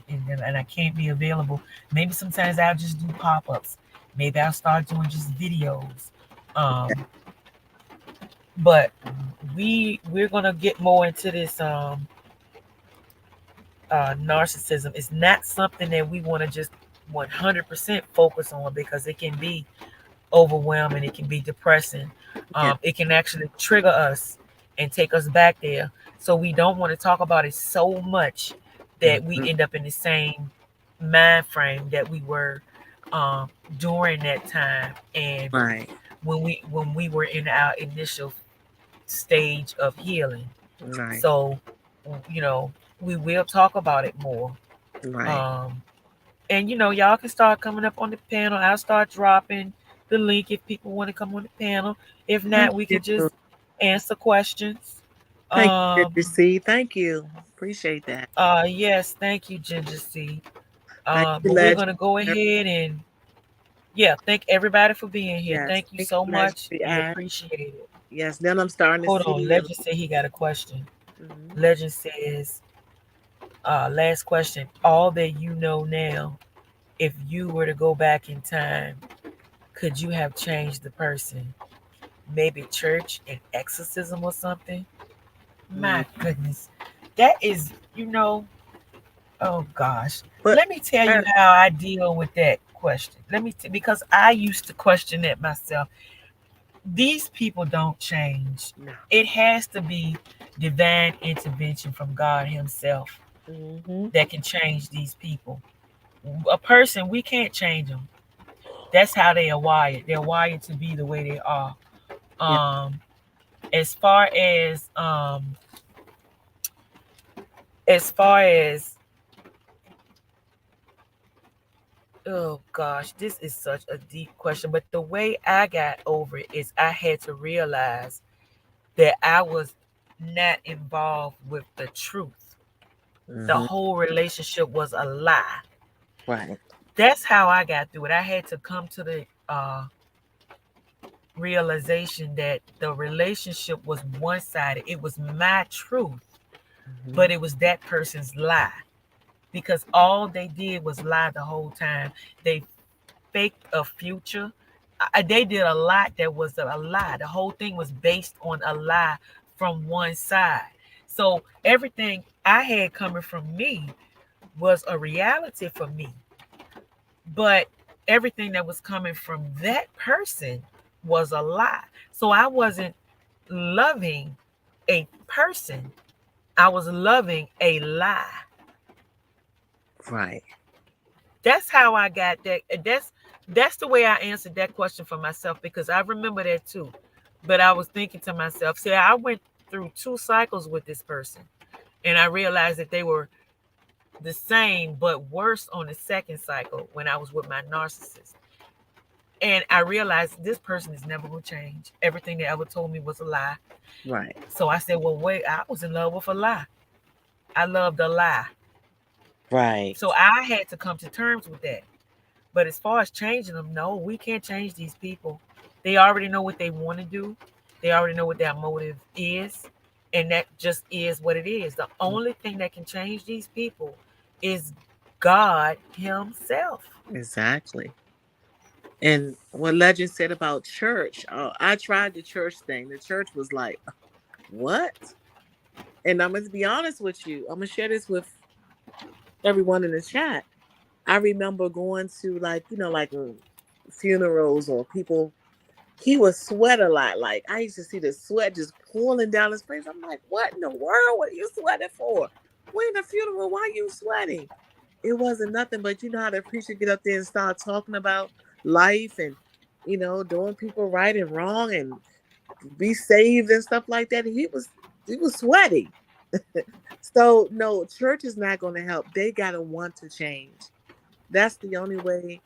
I can't be available. Maybe sometimes I'll just do pop-ups. Maybe I'll start doing just videos. But we're gonna get more into this narcissism. It's not something that we want to just 100% focus on because it can be overwhelming. It can be depressing. Yeah. It can actually trigger us and take us back there. So we don't want to talk about it so much that we Hmm. end up in the same mind frame that we were um, during that time, and Right. when we were in our initial stage of healing. Right. So, you know, we will talk about it more. Right. Um, and y'all can start coming up on the panel. I'll start dropping the link if people want to come on the panel. If Thank not, we you. can just answer questions. Thank you, Um, Ginger C. Thank you. Appreciate that. yes, thank you, Ginger C. Thank you, But we're Legend. gonna go ahead and yeah, thank everybody for being here. Yes. Thank you Thank so you, much. We Legendary. appreciate it. Yes. Then I'm starting to Hold on, see. Legend said he got a question. Mhm. Legend says, last question. All that you know now, if you were to go back in time, could you have changed the person? Maybe church and exorcism or something? Mm. My goodness. That is, you know, oh gosh. But Let me tell you uh, how I deal with that question. Because I used to question it myself. These people don't change. no. It has to be divine intervention from God Himself Hmm. that can change these people. A person, we can't change them. That's how they are wired. They're wired to be the way they are. Yeah. Um, as far as oh gosh, this is such a deep question. But the way I got over it is I had to realize that I was not involved with the truth. The Hmm. whole relationship was a lie. Right. That's how I got through it. I had to come to the realization that the relationship was one sided. It was my truth, Hmm. but it was that person's lie. Because all they did was lie the whole time. They faked a future. They did a lot that was a lie. The whole thing was based on a lie from one side. So everything I had coming from me was a reality for me. But everything that was coming from that person was a lie. So I wasn't loving a person, I was loving a lie. Right. That's how I got that. That's the way I answered that question for myself because I remember that too. But I was thinking to myself, see, I went through two cycles with this person, and I realized that they were the same but worse on the second cycle when I was with my narcissist. And I realized this person is never going to change. Everything they ever told me was a lie. Right. So I said, well, wait, I was in love with a lie. I loved a lie. Right. So I had to come to terms with that. But as far as changing them, no, we can't change these people. They already know what they want to do. They already know what their motive is, and that just is what it is. The only thing that can change these people is God Himself. Exactly. And what Legend said about church, I tried the church thing. The church was like, what? And I'm going to be honest with you. I'm going to share this with everyone in the chat. I remember going to like, like funerals or people, he would sweat a lot. Like I used to see the sweat just pooling down his face. I'm like, what in the world? What are you sweating for? We're in a funeral. Why are you sweating? It wasn't nothing, but you know how the preacher get up there and start talking about life and, doing people right and wrong and be saved and stuff like that. He was sweating. So no, church is not going to help. They gotta want to change. That's the only way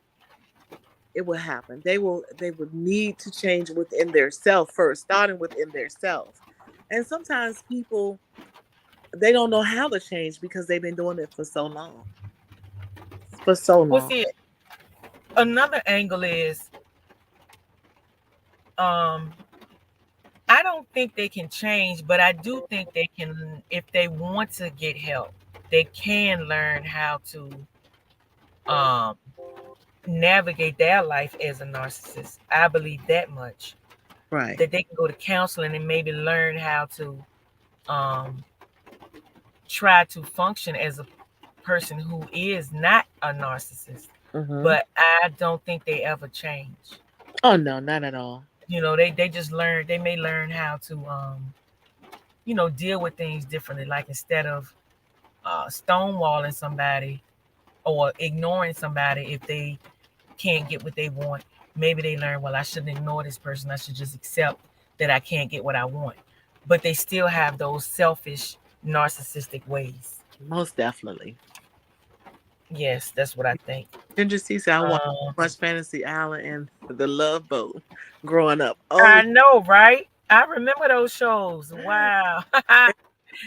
it will happen. They would need to change within their self first, starting within their self. And sometimes people, they don't know how to change because they've been doing it for so long. For so Well, long. see, another angle is, um, I don't think they can change, but I do think they can, if they want to get help, they can learn how to um, navigate their life as a narcissist. I believe that much. Right. That they can go to counseling and maybe learn how to um, try to function as a person who is not a narcissist. Mm-hmm. But I don't think they ever change. Oh no, not at all. They just learn, they may learn how to deal with things differently. Like instead of stonewalling somebody or ignoring somebody if they can't get what they want, maybe they learn, well, I shouldn't ignore this person. I should just accept that I can't get what I want. But they still have those selfish, narcissistic ways. Most definitely. Yes, that's what I think. Ginger C said I watched Um, much Fantasy Island and The Love Boat growing up. Oh I know, right? I remember those shows. Wow.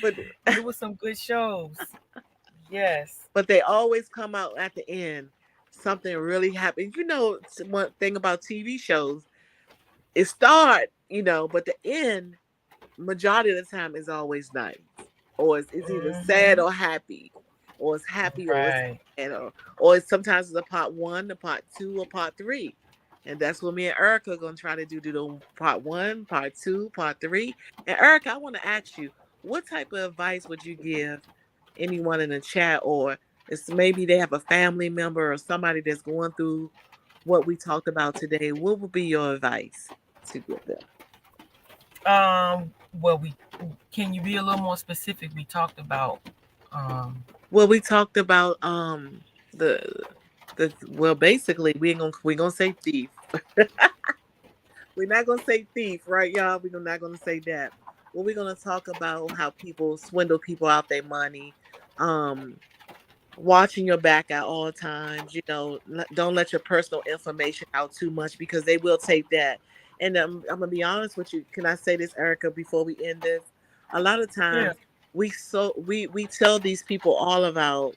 but It was some good shows. Yes. but they always come out at the end. Something really happens. One thing about TV shows, it start, but the end, majority of the time, is always nice. Or it's either sad Hmm. or happy. Or it's happy or it's Right. sad. Or it's sometimes it's a part one, a part two, or part three. And that's what me and Erica are gonna try to do the part one, part two, part three. And Erica, I want to ask you, what type of advice would you give anyone in the chat, or it's maybe they have a family member or somebody that's going through what we talked about today? What would be your advice to give them? Well, we can you be a little more specific? We talked about um Well, we talked about the well, basically we're gonna say thief. We're not gonna say thief, right, y'all? We're not gonna say that. Well, we're gonna talk about how people swindle people out their money. Um, watching your back at all times. Don't let your personal information out too much because they will take that. And I'm gonna be honest with you. Can I say this, Erica, before we end this? A lot of yeah. times we tell these people all of our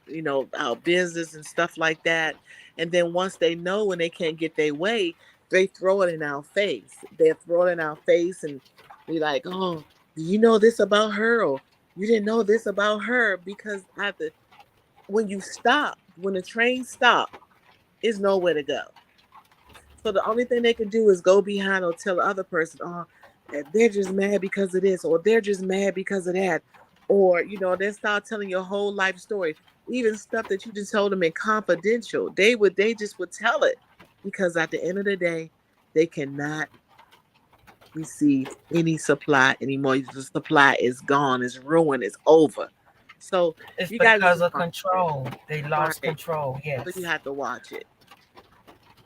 business and stuff like that, and then once they know when they can't get their way, they throw it in our face. They throw it in our face and be like, "Oh, do you know this about her?" Or "You didn't know this about her," because after when you stop, when the train stop, is nowhere to go. So the only thing they can do is go behind or tell the other person, oh, they're just mad because of this, or they're just mad because of that. Or, they start telling your whole life story. Even stuff that you just told them in confidential. They just would tell it. Because at the end of the day, they cannot receive any supply anymore. The supply is gone, it's ruined, it's over. So It's you gotta because just of watch it. control. They lost Right. control. So you Yes. have to watch it.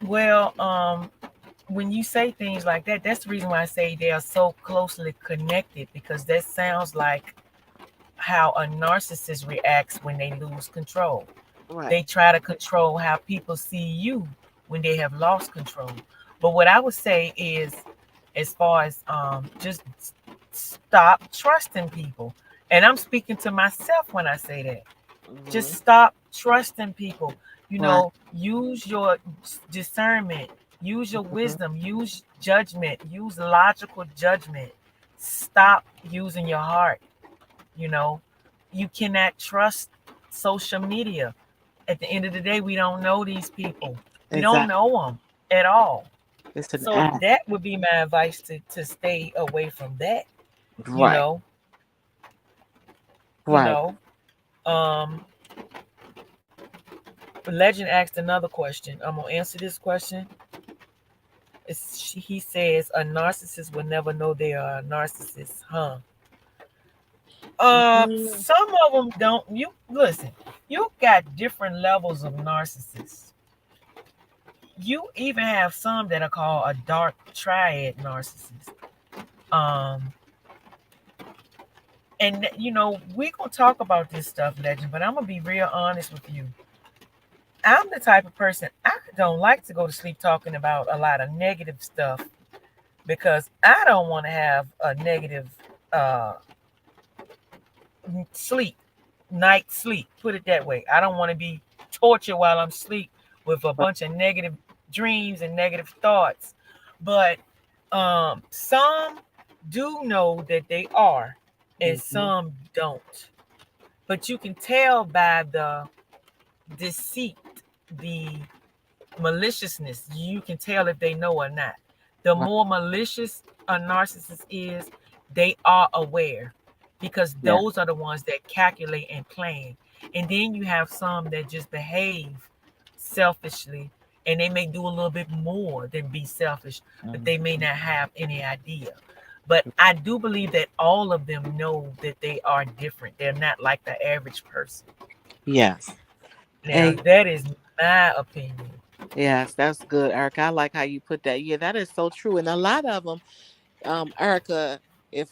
Well, when you say things like that, that's the reason why I say they are so closely connected, because that sounds like how a narcissist reacts when they lose control. Right. They try to control how people see you when they have lost control. But what I would say is, as far as just stop trusting people. And I'm speaking to myself when I say that. Hmm. Just stop trusting people. Right. Use your discernment, use your Hmm. wisdom, use judgment, use logical judgment. Stop using your heart. You know, you cannot trust social media. At the end of the day, we don't know these people. We don't Exactly. know them at all. It's an So act. that would be my advice, to stay away from that. You Right. know, you Right. know. Um, Legend asked another question. I'm gonna answer this question. He says a narcissist will never know they are a narcissist, huh? Mhm. Some of them don't. You listen. You got different levels of narcissists. You even have some that are called a dark triad narcissist. Um, and we're gonna talk about this stuff, Legend. But I'm gonna be real honest with you. I'm the type of person, I don't like to go to sleep talking about a lot of negative stuff, because I don't want to have a negative. uh, sleep, night sleep. Put it that way. I don't want to be tortured while I'm asleep with a Right. bunch of negative dreams and negative thoughts. But some do know that they are, and Mm-hmm. some don't. But you can tell by the deceit, the maliciousness. You can tell if they know or not. The Right. more malicious a narcissist is, they are aware, because Yeah. those are the ones that calculate and plan. And then you have some that just behave selfishly, and they may do a little bit more than be selfish, but they may Mhm. not have any idea. But I do believe that all of them know that they are different. They're not like the average person. Yes. Now, And that is my opinion. yes, that's good, Erica. I like how you put that. Yeah, that is so true. And a lot of them, Erica, if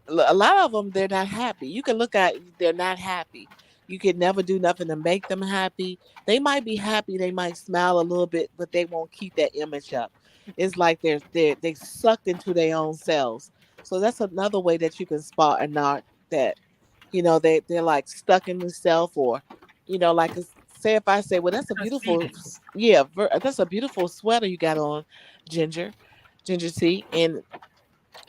a lot of them, they're not happy. You can look at, they're not happy. You can never do nothing to make them happy. They might be happy, they might smile a little bit, but they won't keep that image up. It's like they sucked into their own selves. So that's another way that you can spot a narc, that they're like stuck in themselves, or like, say, if I say, well, that's a beautiful, Conceited. yeah, that's a beautiful sweater you got on, ginger ginger tea, and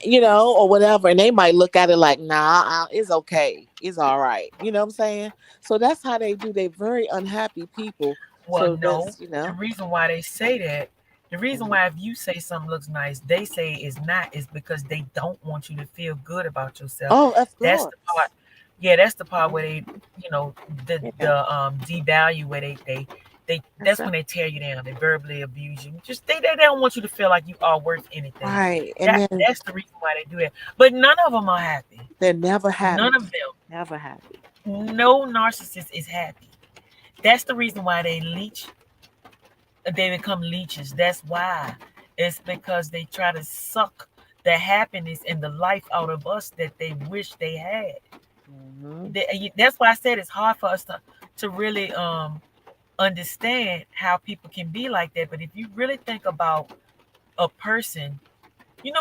or whatever. And they might look at it like, nah, it's okay. It's all right. You know what I'm saying? So that's how they do. They very unhappy people. Well, So no. that's. The reason why they say that, the reason Mhm. why if you say something looks nice, they say it's not, is because they don't want you to feel good about yourself. Oh, of That's the part. course. Yeah, that's the part where they, you know, Yeah. the devalue, where they That's that's it. when they tear you down. They verbally abuse you. Just they don't want you to feel like you are worth anything. Right. And That then that's the reason why they do that. But none of them are happy. they're never happy. None of them. Never happy. No narcissist is happy. That's the reason why they become leeches. That's why. It's because they try to suck the happiness and the life out of us that they wish they had. Hmm. That's why I said it's hard for us to really understand how people can be like that. But if you really think about a person,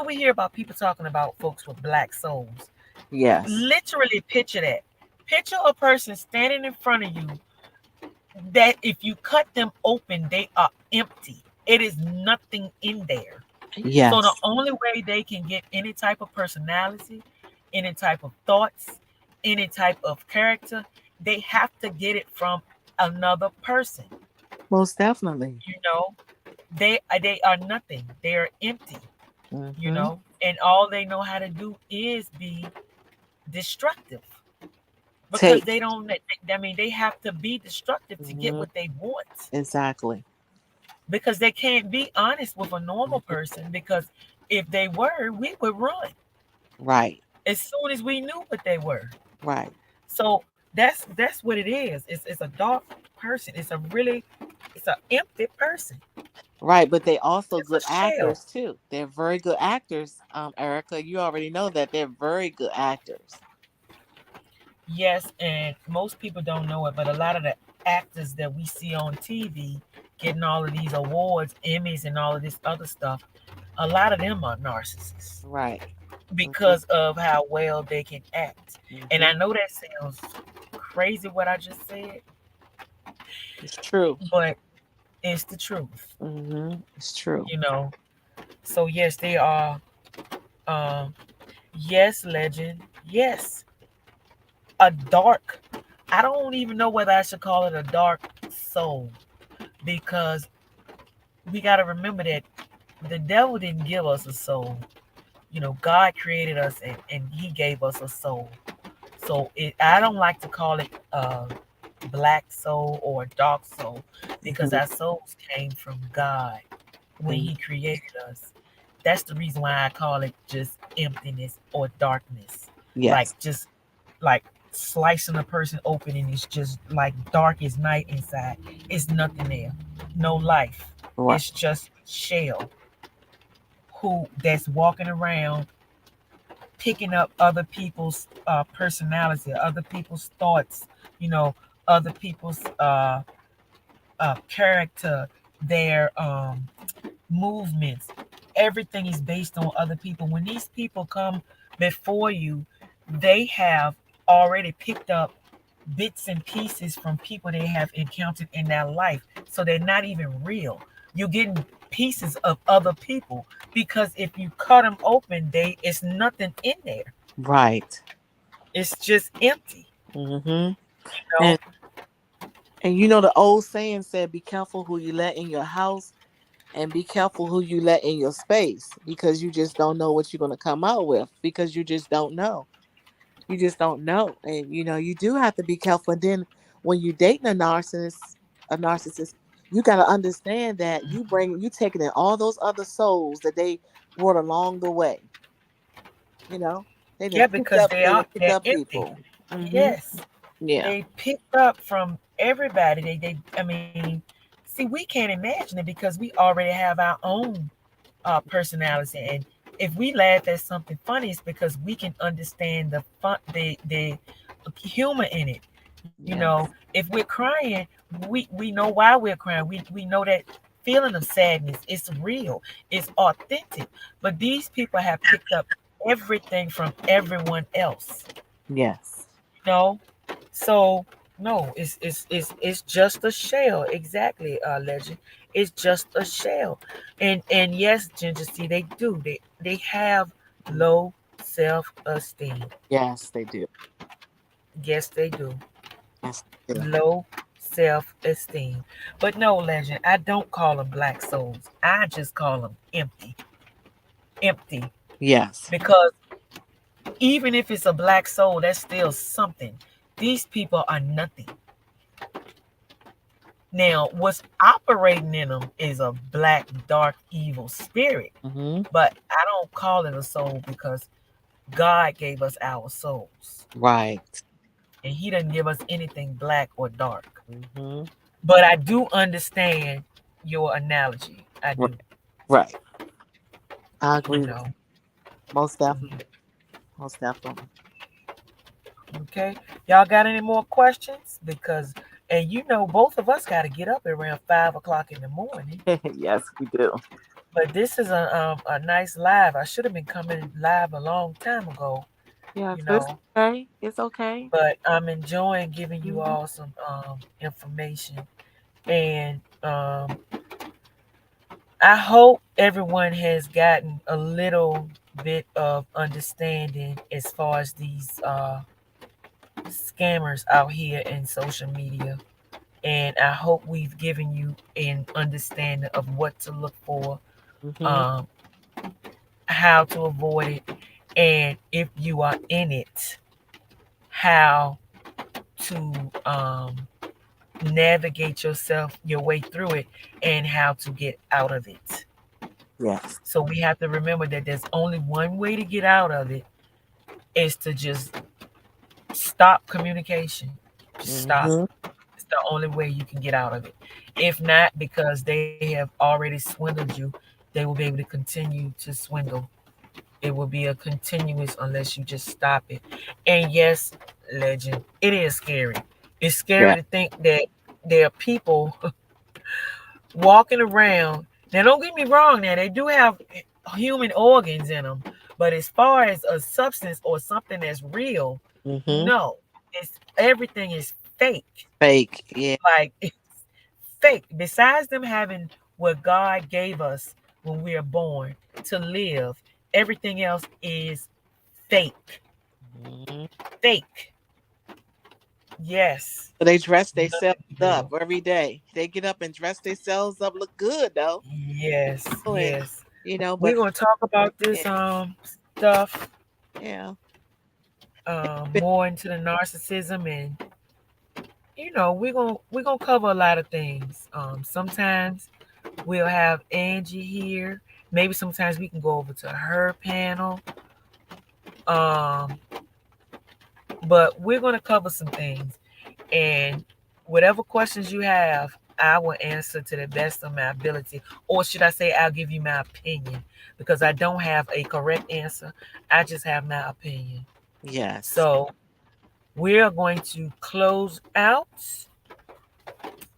we hear about people talking about folks with black souls. Yes. Literally picture that. Picture a person standing in front of you that if you cut them open, they are empty. It is nothing in there. So the Yes. only way they can get any type of personality, any type of thoughts, any type of character, they have to get it from another person. Most definitely. You know, they are nothing. They are empty. Hmm. And all they know how to do is be destructive, because Take. they don't. I mean, they have to be destructive to get Hmm. what they want, Exactly. because they can't be honest with a normal Mhm. person, because if they were, we would run Right. as soon as we knew what they were. Right. So that's what it is. It's a dark person. It's an empty person. Right, but they also It's a good shell. actors too. They're very good actors, Erica. You already know that they're very good actors. Yes, and most people don't know it, but a lot of the actors that we see on TV getting all of these awards, Emmys, and all of this other stuff, a lot of them are narcissists Right. Hmm. because of how well they can act. And Hmm. I know that sounds crazy what I just said, It's true. but it's the truth, It's true. you know. So yes, they are. Um, yes, legend. Yes, a dark. I don't even know whether I should call it a dark soul, because we got to remember that the devil didn't give us a soul. God created us, and He gave us a soul. So I don't like to call it a black soul or a dark soul, because Hmm. our souls came from God when Hmm. He created us. That's the reason why I call it just emptiness or darkness. Like Yes. just like slicing a person open, and it's just like dark as night inside. It's nothing there. No life. Right. It's just shell who that's walking around picking up other people's personality, other people's thoughts, you know, other people's character, their movements. Everything is based on other people. When these people come before you, they have already picked up bits and pieces from people they have encountered in their life. So they're not even real. You're getting pieces of other people because if you cut them open, they it's nothing in there. Right. It's just empty, Mm-hmm. you know. And you know the old saying said, "Be careful who you let in your house, and be careful who you let in your space, because you just don't know what you're gonna come out with. Because you just don't know. You just don't know, and you know you do have to be careful. And then when you dating a narcissist, you got to understand that you taking in all those other souls that they brought along the way. You know, Yeah, because they done picked they're up empty. people. Mm-hmm. Yes. Yeah. They picked up from everybody. They I mean, see, we can't imagine it because we already have our own personality, and if we laugh at something funny, it's because we can understand the fun, the humor in it. You know, Yes. if we're crying, we know why we're crying. We know that feeling of sadness is real, it's authentic. But these people have picked up everything from everyone else. Yes. You know, so no, it's just a shell. Exactly, legend. It's just a shell. And yes, Ginger, see, they do. They have low self-esteem. Yes, they do. Yes, they do. Yes, they do. Low self-esteem. But no, legend. I don't call them black souls. I just call them empty. Empty. Yes. Because even if it's a black soul, that's still something. These people are nothing. Now, what's operating in them is a black, dark, evil spirit. Mm-hmm. But I don't call it a soul because God gave us our souls. Right. And He didn't give us anything black or dark. Mm-hmm. But I do understand your analogy. I Right. do, Right. I you agree with know. you. Most Mhm. definitely. Most definitely. Okay. Y'all got any more questions? Because, and you know, both of us got to get up around 5 o'clock in the morning. Yes, we do. But this is a nice live. I should have been coming live a long time ago, Yes, you but it's know. okay. It's okay. But I'm enjoying giving you Mm-hmm. all some information, and I hope everyone has gotten a little bit of understanding as far as these scammers out here in social media. And I hope we've given you an understanding of what to look for, Mm-hmm. um, how to avoid it, and if you are in it, how to navigate your way through it, and how to get out of it. Yes. So we have to remember that there's only one way to get out of it is to just stop communication. Just stop. Mm-hmm. It's the only way you can get out of it. If not, because they have already swindled you, they will be able to continue to swindle. It will be a continuous unless you just stop it. And yes, legend, it is scary. It's scary Yeah. to think that there are people walking around. Now, don't get me wrong. Now, they do have human organs in them, but as far as a substance or something that's real, Mm-hmm. no. It's everything is fake. Fake. Yeah. Like it's fake. Besides them having what God gave us when we are born to live, everything else is fake. Mm-hmm. Fake. Yes. So they dress themselves Nothing up real. every day. They get up and dress themselves up, look good though. Yes. Oh, and Yes. but We're gonna talk about yeah, this stuff yeah. more into the narcissism, and we're gonna cover a lot of things. Sometimes we'll have Angie here. Maybe sometimes we can go over to her panel. Um, but we're gonna cover some things, and whatever questions you have, I will answer to the best of my ability, or should I say, I'll give you my opinion because I don't have a correct answer. I just have my opinion. Yes. So we are going to close out,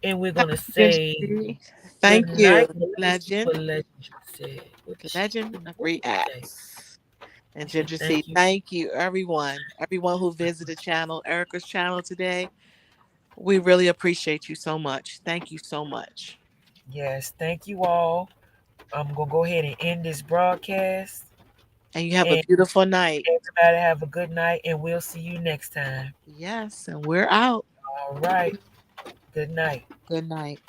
and we're going to say Legendary. good Thank night. you, Well, let me see Legend. what Legend said. Legend What did you say? reacts. And He said, Ginger C, thank you. thank you, everyone who visited channel, Erica's channel today. We really appreciate you so much. Thank you so much. Yes, thank you all. I'm going to go ahead and end this broadcast. And you have a And beautiful night. everybody have a good night, and we'll see you next time. Yes, and we're out. All right. Good night. Good night.